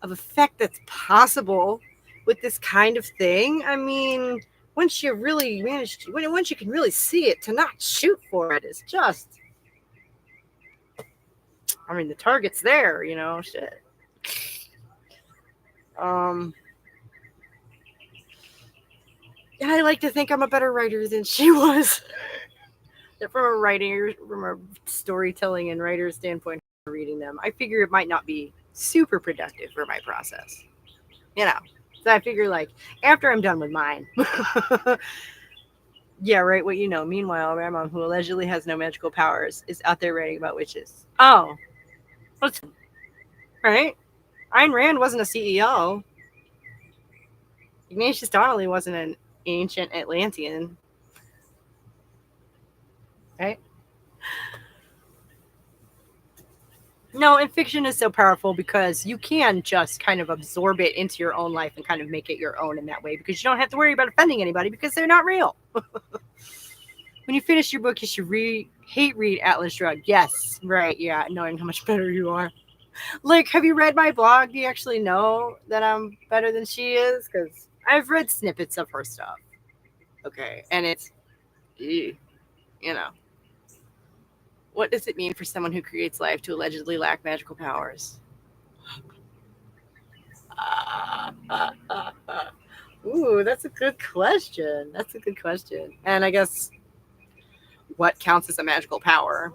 of effect that's possible with this kind of thing, I mean, once you really once you can really see it, to not shoot for it is just, I mean, the target's there, shit. And I like to think I'm a better writer than she was. From a storytelling and writer standpoint, reading them, I figure it might not be super productive for my process. So I figure, like, after I'm done with mine. Yeah, right, what you know. Meanwhile, my mom, who allegedly has no magical powers, is out there writing about witches. Oh. Right? Ayn Rand wasn't a CEO. Ignatius Donnelly wasn't an ancient Atlantean. Right? No, and fiction is so powerful because you can just kind of absorb it into your own life and kind of make it your own in that way, because you don't have to worry about offending anybody because they're not real. When you finish your book, you should read Atlas Shrugged. Yes, right, yeah, knowing how much better you are. Like, have you read my blog? Do you actually know that I'm better than she is? Because I've read snippets of her stuff. Okay, and it's, what does it mean for someone who creates life to allegedly lack magical powers? Ooh, that's a good question. And I guess, what counts as a magical power?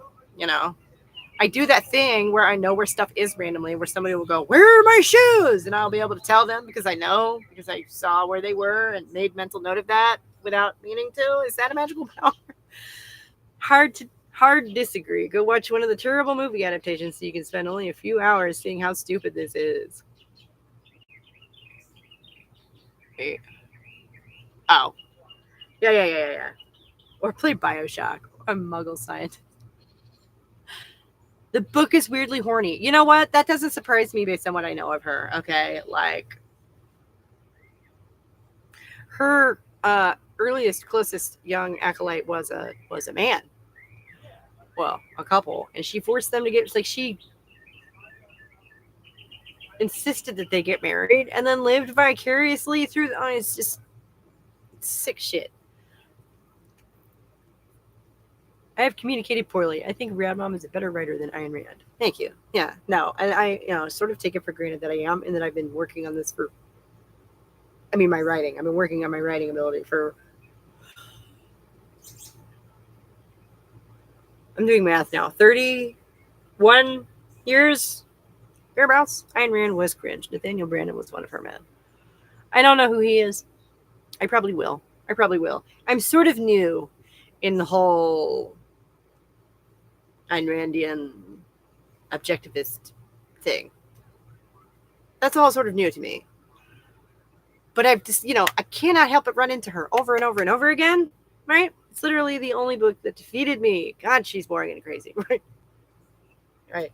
I do that thing where I know where stuff is randomly, where somebody will go, "Where are my shoes?" And I'll be able to tell them because I saw where they were and made mental note of that without meaning to. Is that a magical power? Hard to disagree. Go watch one of the terrible movie adaptations so you can spend only a few hours seeing how stupid this is. Hey. Oh. Yeah. Or play BioShock. I'm Muggle scientist. The book is weirdly horny. You know what? That doesn't surprise me based on what I know of her. Okay, like, her earliest, closest young acolyte was a man. Well, a couple, and she forced them to get, like, she insisted that they get married and then lived vicariously through. It's just sick shit. I have communicated poorly. I think Rad Mom is a better writer than Ayn Rand. Thank you. Yeah, no, and I sort of take it for granted that I am, and that I've been working on this for. My writing. I've been working on my writing ability for. I'm doing math now. 31 years, thereabouts. Ayn Rand was cringe. Nathaniel Branden was one of her men. I don't know who he is. I probably will. I'm sort of new in the whole Ayn Randian objectivist thing. That's all sort of new to me. But I've just, I cannot help but run into her over and over and over again, right? It's literally the only book that defeated me. God, she's boring and crazy, right? Right.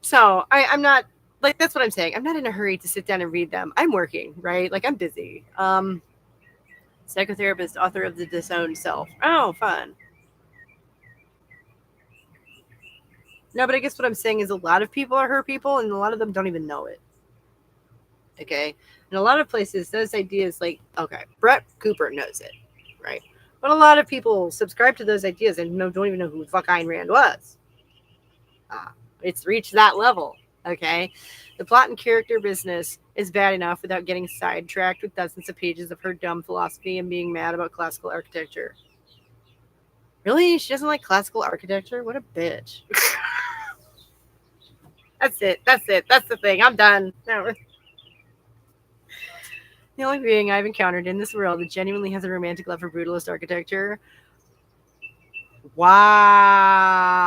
So I'm not like that's what I'm saying. I'm not in a hurry to sit down and read them. I'm working, right? Like I'm busy. Psychotherapist, author of The Disowned Self. Oh, fun. No, but I guess what I'm saying is a lot of people are her people, and a lot of them don't even know it. Okay, in a lot of places, those ideas like okay, Brett Cooper knows it, right? But a lot of people subscribe to those ideas and don't even know who the fuck Ayn Rand was. It's reached that level. Okay, the plot and character business is bad enough without getting sidetracked with dozens of pages of her dumb philosophy and being mad about classical architecture. Really? She doesn't like classical architecture? What a bitch. That's it. That's it. That's the thing. I'm done. No. The only being I've encountered in this world that genuinely has a romantic love for brutalist architecture. Wow.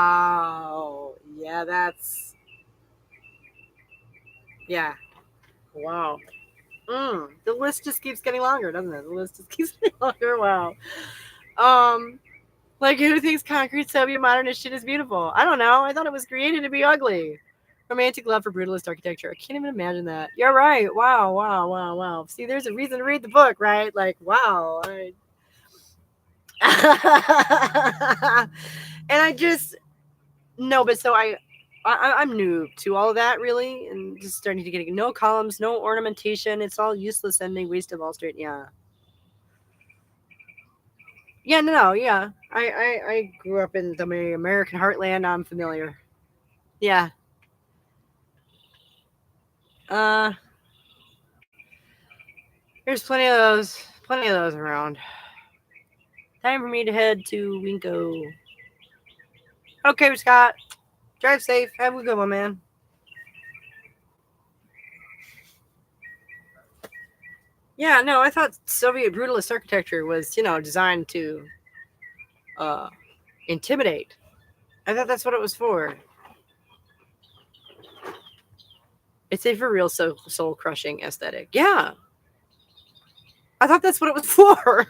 Yeah, that's. Yeah. Wow. The list just keeps getting longer, doesn't it? The list just keeps getting longer. Wow. Um, like who thinks concrete Soviet modernist shit is beautiful? I don't know. I thought it was created to be ugly. Romantic love for brutalist architecture. I can't even imagine that. You're right. Wow, wow, wow, wow. See, there's a reason to read the book, right? Like, wow. And I just no, but so I'm new to all of that really, and just starting to get no columns, no ornamentation. It's all useless and they waste of all straight. Yeah, yeah, no, yeah. I grew up in the American heartland. I'm familiar. Yeah. Uh, there's plenty of those around. Time for me to head to Winko. Okay, Scott. Drive safe. Have a good one, man. Yeah, no, I thought Soviet brutalist architecture was, designed to uh, intimidate. I thought that's what it was for. It's a for real soul crushing aesthetic. Yeah, I thought that's what it was for.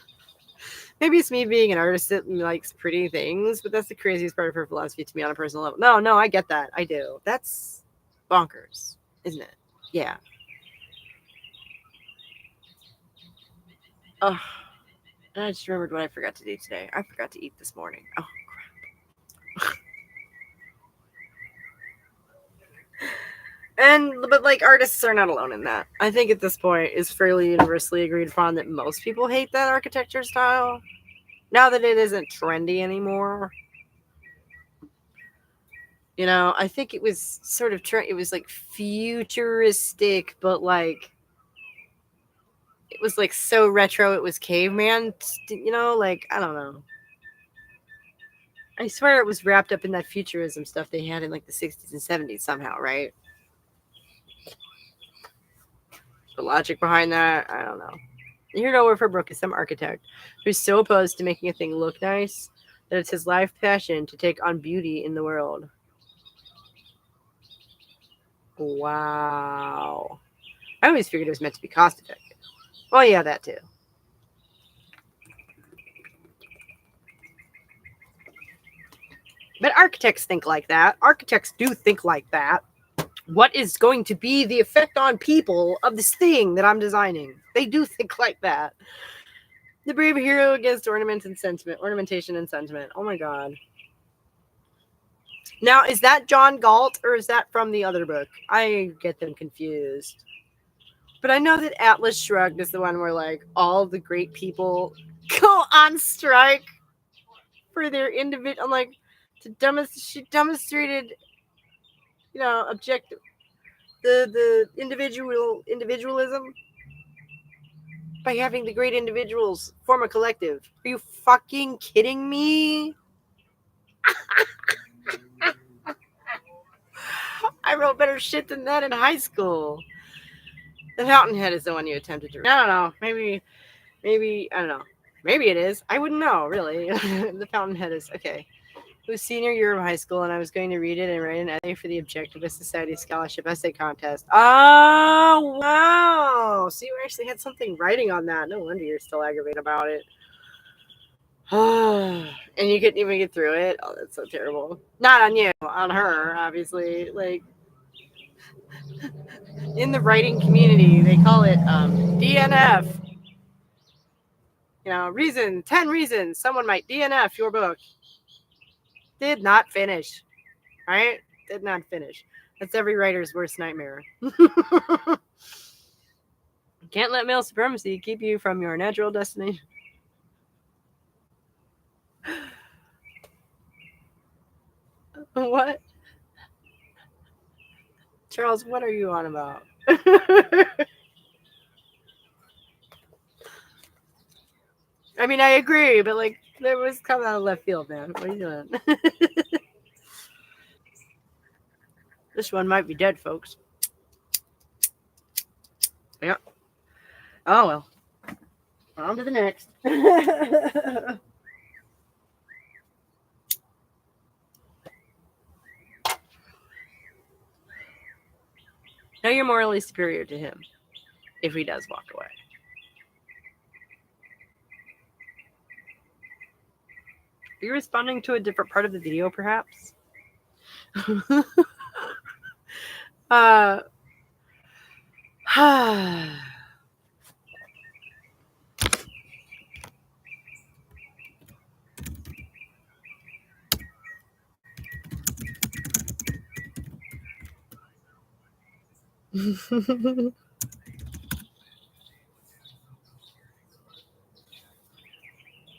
Maybe it's me being an artist that likes pretty things, but that's the craziest part of her philosophy to me on a personal level. No, I get that. I do. That's bonkers, isn't it? Yeah. Oh, and I just remembered what I forgot to do today. I forgot to eat this morning. Oh, but like artists are not alone in that. I think at this point it's fairly universally agreed upon that most people hate that architecture style. Now that it isn't trendy anymore. I think it was sort of it was like futuristic, but like it was like so retro it was caveman, like I don't know. I swear it was wrapped up in that futurism stuff they had in like the 60s and 70s somehow, right? The logic behind that, I don't know. You know, Wilford Brooke is some architect who's so opposed to making a thing look nice that it's his life passion to take on beauty in the world. Wow. I always figured it was meant to be cost effective. Well, yeah, that too. But architects think like that. Architects do think like that. What is going to be the effect on people of this thing that I'm designing? They do think like that. The brave hero against ornamentation and sentiment. Oh my god. Now, is that John Galt or is that from the other book? I get them confused. But I know that Atlas Shrugged is the one where like all the great people go on strike for their individual. I'm like, she demonstrated, objective the individualism by having the great individuals form a collective. Are you fucking kidding me? I wrote better shit than that in high school. The Fountainhead is the one you attempted to read. I don't know. Maybe, I don't know. Maybe it is. I wouldn't know, really. The Fountainhead is, okay. It was senior year of high school, and I was going to read it and write an essay for the Objectivist Society Scholarship Essay Contest. Oh, wow. So you actually had something writing on that. No wonder you're still aggravated about it. And you couldn't even get through it. Oh, that's so terrible. Not on you, on her, obviously. Like, In the writing community, they call it DNF. You know, 10 reasons someone might DNF your book. Did not finish, right? Did not finish. That's every writer's worst nightmare. Can't let male supremacy keep you from your natural destination. What? Charles, what are you on about? I mean, I agree, but like, that was coming out of left field, man. What are you doing? This one might be dead, folks. Yeah. Oh, well. On to the next. Now you're morally superior to him if he does walk away. Are you responding to a different part of the video, perhaps?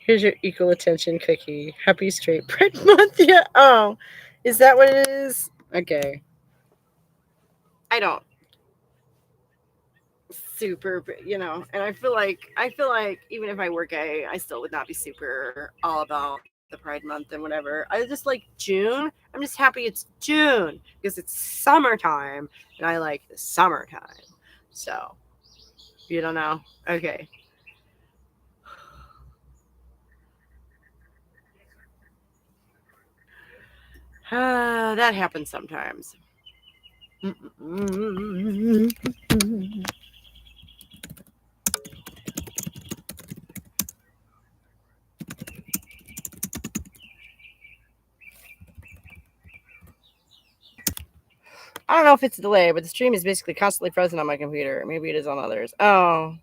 Here's your equal attention cookie. Happy Straight Pride Month. Yeah. Oh, is that what it is? Okay. I don't super, and I feel like even if I were gay, I still would not be super all about the Pride Month and whatever. I just like June. I'm just happy it's June because it's summertime and I like the summertime. So, you don't know? Okay. That happens sometimes. I don't know if it's a delay, but the stream is basically constantly frozen on my computer. Maybe it is on others. Oh.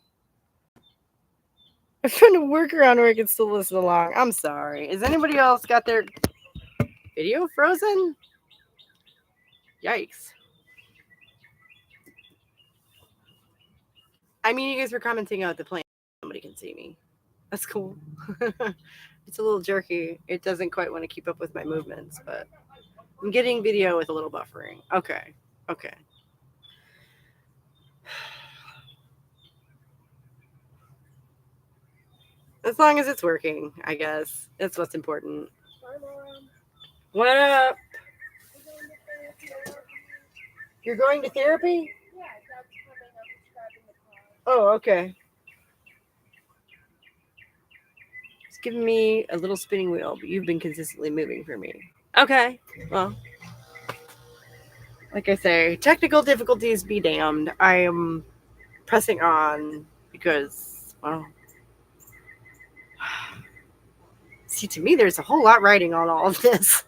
I'm trying to work around where I can still listen along. I'm sorry. Is anybody else got their video frozen? Yikes. I mean, you guys were commenting out the plane. Somebody can see me. That's cool. It's a little jerky. It doesn't quite want to keep up with my movements, but I'm getting video with a little buffering. Okay. As long as it's working, I guess. That's what's important. What up? You're going to therapy? Yeah, Dad's coming. I'm describing the car. Oh, okay. It's giving me a little spinning wheel, but you've been consistently moving for me. Okay. Well, like I say, technical difficulties be damned. I am pressing on because, well, see, to me, there's a whole lot writing on all of this.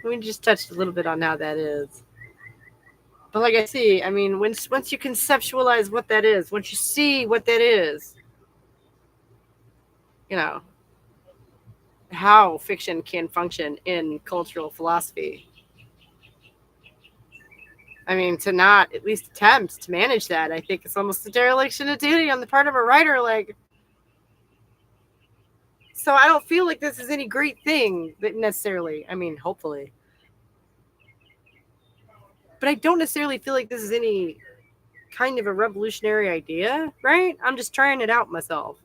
We just touched a little bit on how that is. But like I see, I mean, once you conceptualize what that is, once you see what that is, how fiction can function in cultural philosophy. I mean, to not at least attempt to manage that, I think it's almost a dereliction of duty on the part of a writer. Like, so I don't feel like this is any great thing necessarily. I mean, hopefully. But I don't necessarily feel like this is any kind of a revolutionary idea, right? I'm just trying it out myself.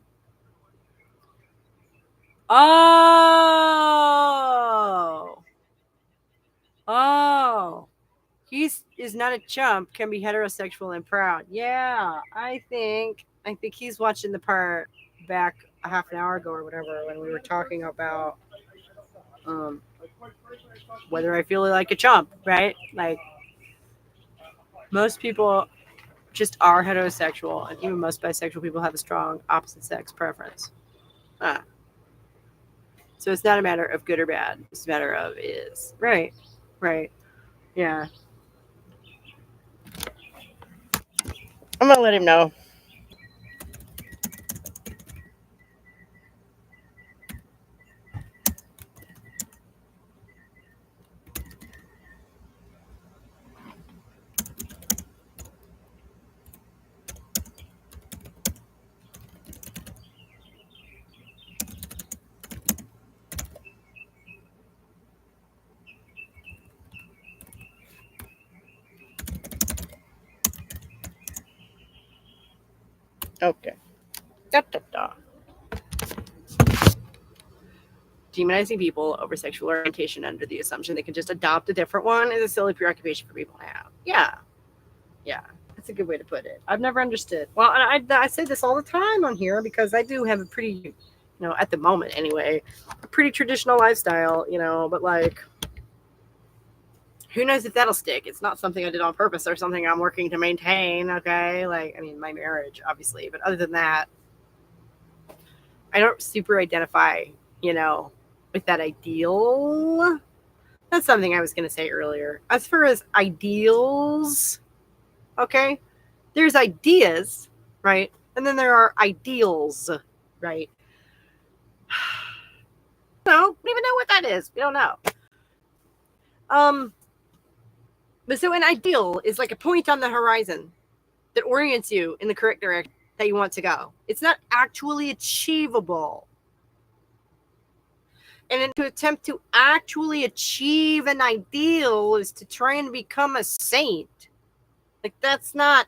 Oh. He is not a chump, can be heterosexual and proud. Yeah, I think he's watching the part back a half an hour ago or whatever when we were talking about whether I feel like a chump, right? Like, most people just are heterosexual, and even most bisexual people have a strong opposite sex preference. So it's not a matter of good or bad. It's a matter of is. Right. Right. Yeah. I'm gonna let him know. Okay. Da, da, da. Demonizing people over sexual orientation under the assumption they can just adopt a different one is a silly preoccupation for people to have. Yeah. Yeah. That's a good way to put it. I've never understood. Well, I say this all the time on here because I do have a pretty, at the moment anyway, a pretty traditional lifestyle, but like, who knows if that'll stick? It's not something I did on purpose or something I'm working to maintain. Okay. Like, I mean, my marriage, obviously, but other than that, I don't super identify, you know, with that ideal. That's something I was going to say earlier. As far as ideals, okay, there's ideas, right? And then there are ideals, right? No, we don't even know what that is. We don't know. But so an ideal is like a point on the horizon that orients you in the correct direction that you want to go. It's not actually achievable. And to attempt to actually achieve an ideal is to try and become a saint. Like, that's not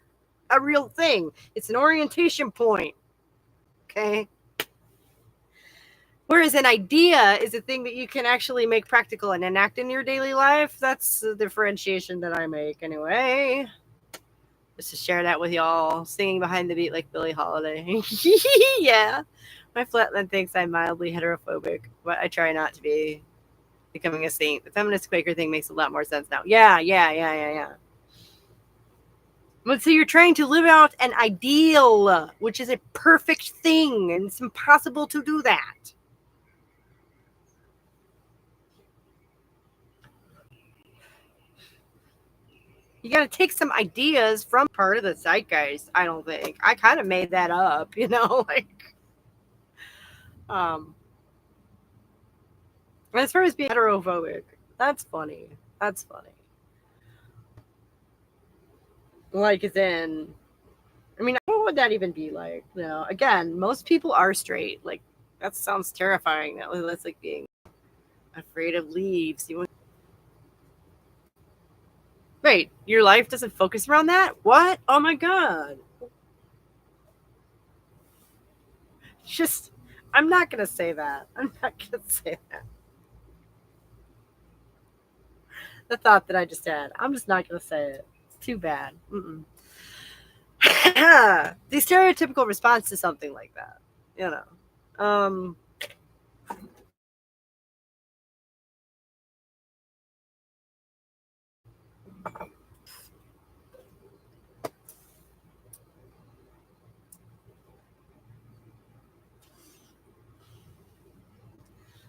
a real thing. It's an orientation point. Okay? Whereas an idea is a thing that you can actually make practical and enact in your daily life. That's the differentiation that I make anyway. Just to share that with y'all. Singing behind the beat like Billie Holiday. Yeah. My flatland thinks I'm mildly heterophobic, but I try not to be. Becoming a saint. The feminist Quaker thing makes a lot more sense now. Yeah. But so you're trying to live out an ideal, which is a perfect thing, and it's impossible to do that. You got to take some ideas from part of the zeitgeist. I don't think I kind of made that up, like um. As far as being heterophobic, that's funny. That's funny. Like, as in, I mean, what would that even be like? Again, most people are straight. Like, that sounds terrifying. That's like being afraid of leaves. Wait, your life doesn't focus around that? What? Oh my god. Just, I'm not gonna say that. I'm not gonna say that. The thought that I just had. I'm just not gonna say it. It's too bad. The stereotypical response to something like that. You know.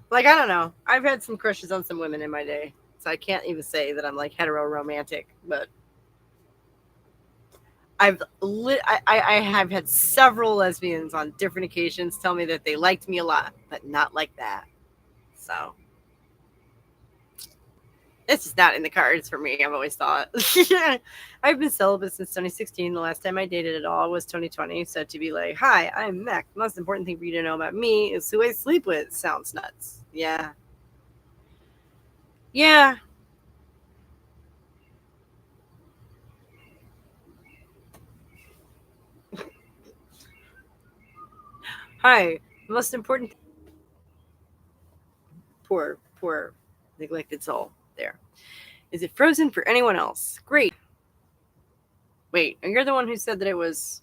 Like, I don't know. I've had some crushes on some women in my day. So I can't even say that I'm like hetero romantic, but I have had several lesbians on different occasions tell me that they liked me a lot, but not like that. So it's just not in the cards for me. I've always thought. I've been celibate since 2016. The last time I dated at all was 2020. So to be like, "Hi, I'm Mech. The most important thing for you to know about me is who I sleep with." Sounds nuts. Yeah. Yeah. Hi. The most important. Poor, neglected soul. There. Is it frozen for anyone else? Great. Wait, and you're the one who said that it was.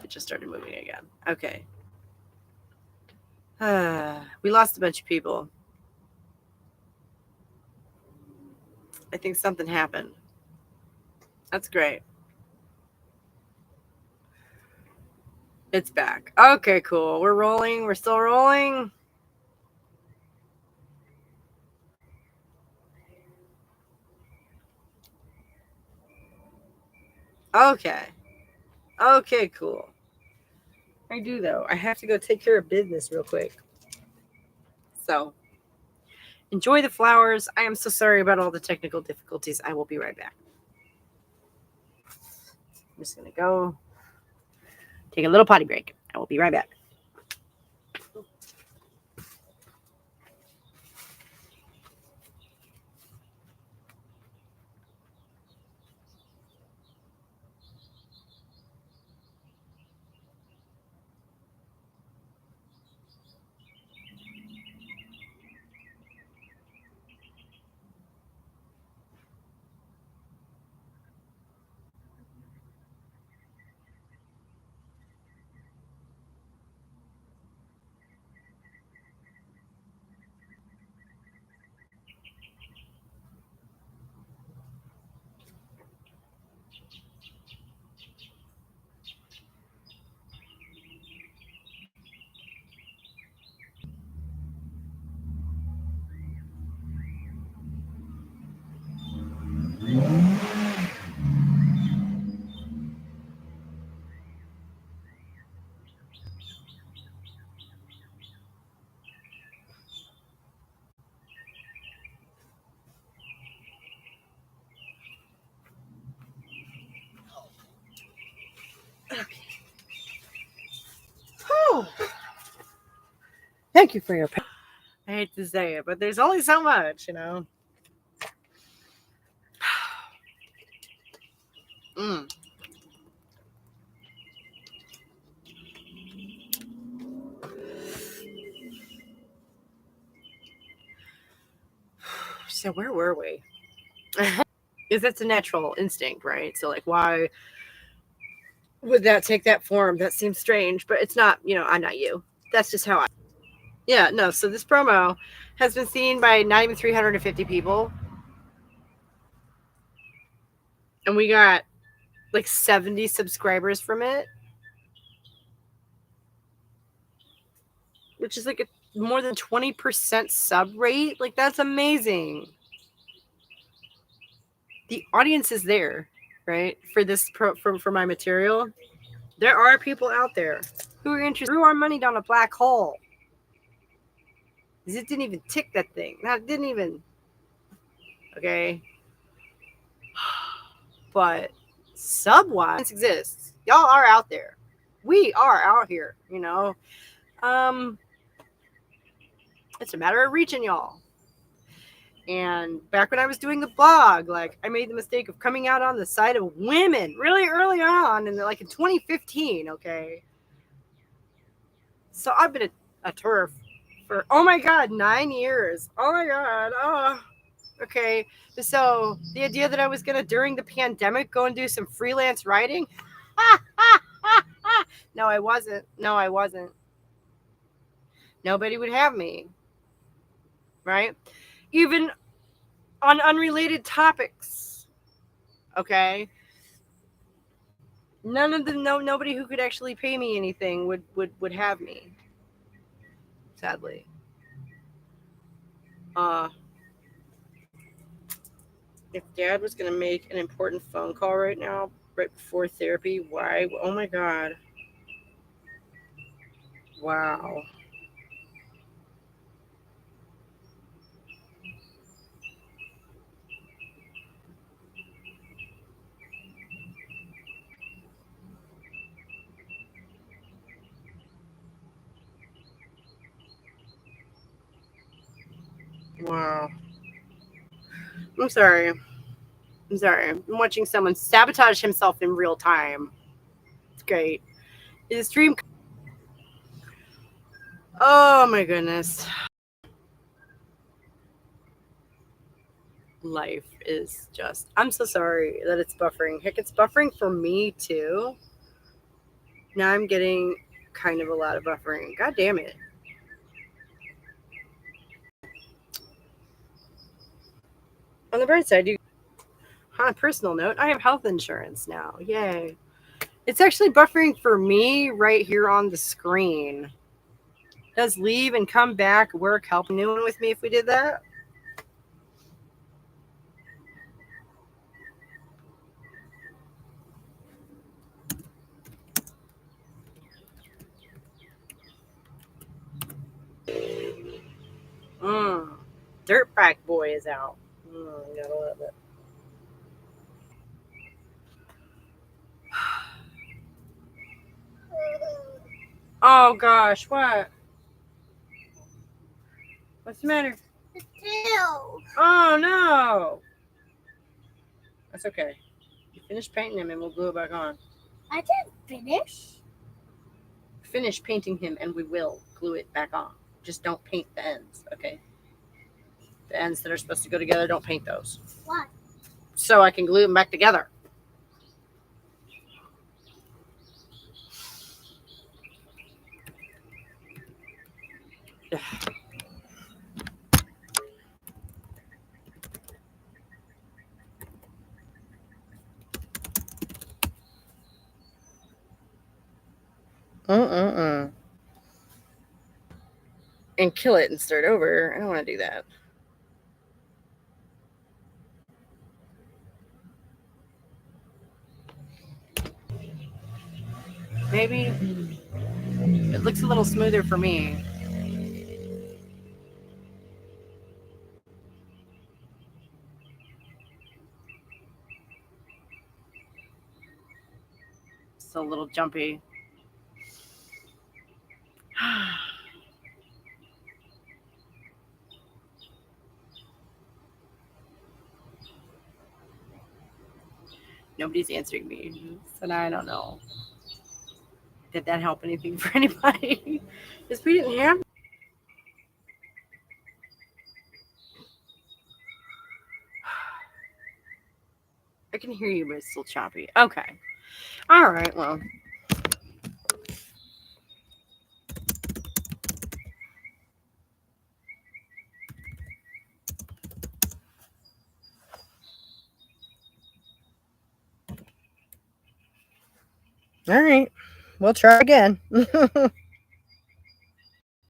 It just started moving again. Okay. We lost a bunch of people. I think something happened. That's great. It's back. Okay, cool. We're rolling. We're still rolling. Okay. Okay, cool. I do though. I have to go take care of business real quick. So enjoy the flowers. I am so sorry about all the technical difficulties. I will be right back. I'm just gonna go take a little potty break. I will be right back. Oh, thank you for your. I hate to say it, but there's only so much, you know. Mm. So where were we? Is that's a natural instinct, right? So like, why would that take that form? That seems strange, but it's not. You know, I'm not you. That's just how I. Yeah, no. So this promo has been seen by not even 350 people, and we got like 70 subscribers from it, which is like a more than 20% sub rate. Like that's amazing. The audience is there, right? For this for my material. There are people out there who are interested. Threw our money down a black hole. It didn't even tick that thing. That didn't even. Okay. But sub-wise exists. Y'all are out there. We are out here, you know. Um, it's a matter of reaching y'all. And back when I was doing the blog, like I made the mistake of coming out on the side of women really early on, and like in 2015. Okay, so I've been a TERF for 9 years. Oh my god. Oh, okay. So the idea that I was gonna during the pandemic go and do some freelance writing. No, I wasn't. No, I wasn't. Nobody would have me. Right? Even on unrelated topics. Okay. None of them, nobody who could actually pay me anything would have me. Sadly. Uh if dad was gonna make an important phone call right now, right before therapy, why? Oh my god. Wow. Wow. I'm sorry. I'm sorry. I'm watching someone sabotage himself in real time. It's great. Is stream. Oh my goodness. Life is just. I'm so sorry that it's buffering. Heck, it's buffering for me too. Now I'm getting kind of a lot of buffering. God damn it. On the bright side, on a personal note, I have health insurance now. Yay. It's actually buffering for me right here on the screen. Does leave and come back work help anyone with me if we did that? Dirt bike boy is out. Gotta love it. Oh gosh, what? What's the matter? The tail. Oh no. That's okay. You finish painting him and we'll glue it back on. I didn't finish. Finish painting him and we will glue it back on. Just don't paint the ends, okay? The ends that are supposed to go together, don't paint those. Why? So I can glue them back together. And kill it and start over. I don't want to do that. Maybe it looks a little smoother for me. It's a little jumpy. Nobody's answering me, so now I don't know. Did that help anything for anybody? Because we didn't have. I can hear you, but it's still choppy. Okay. All right. Well. All right. We'll try again.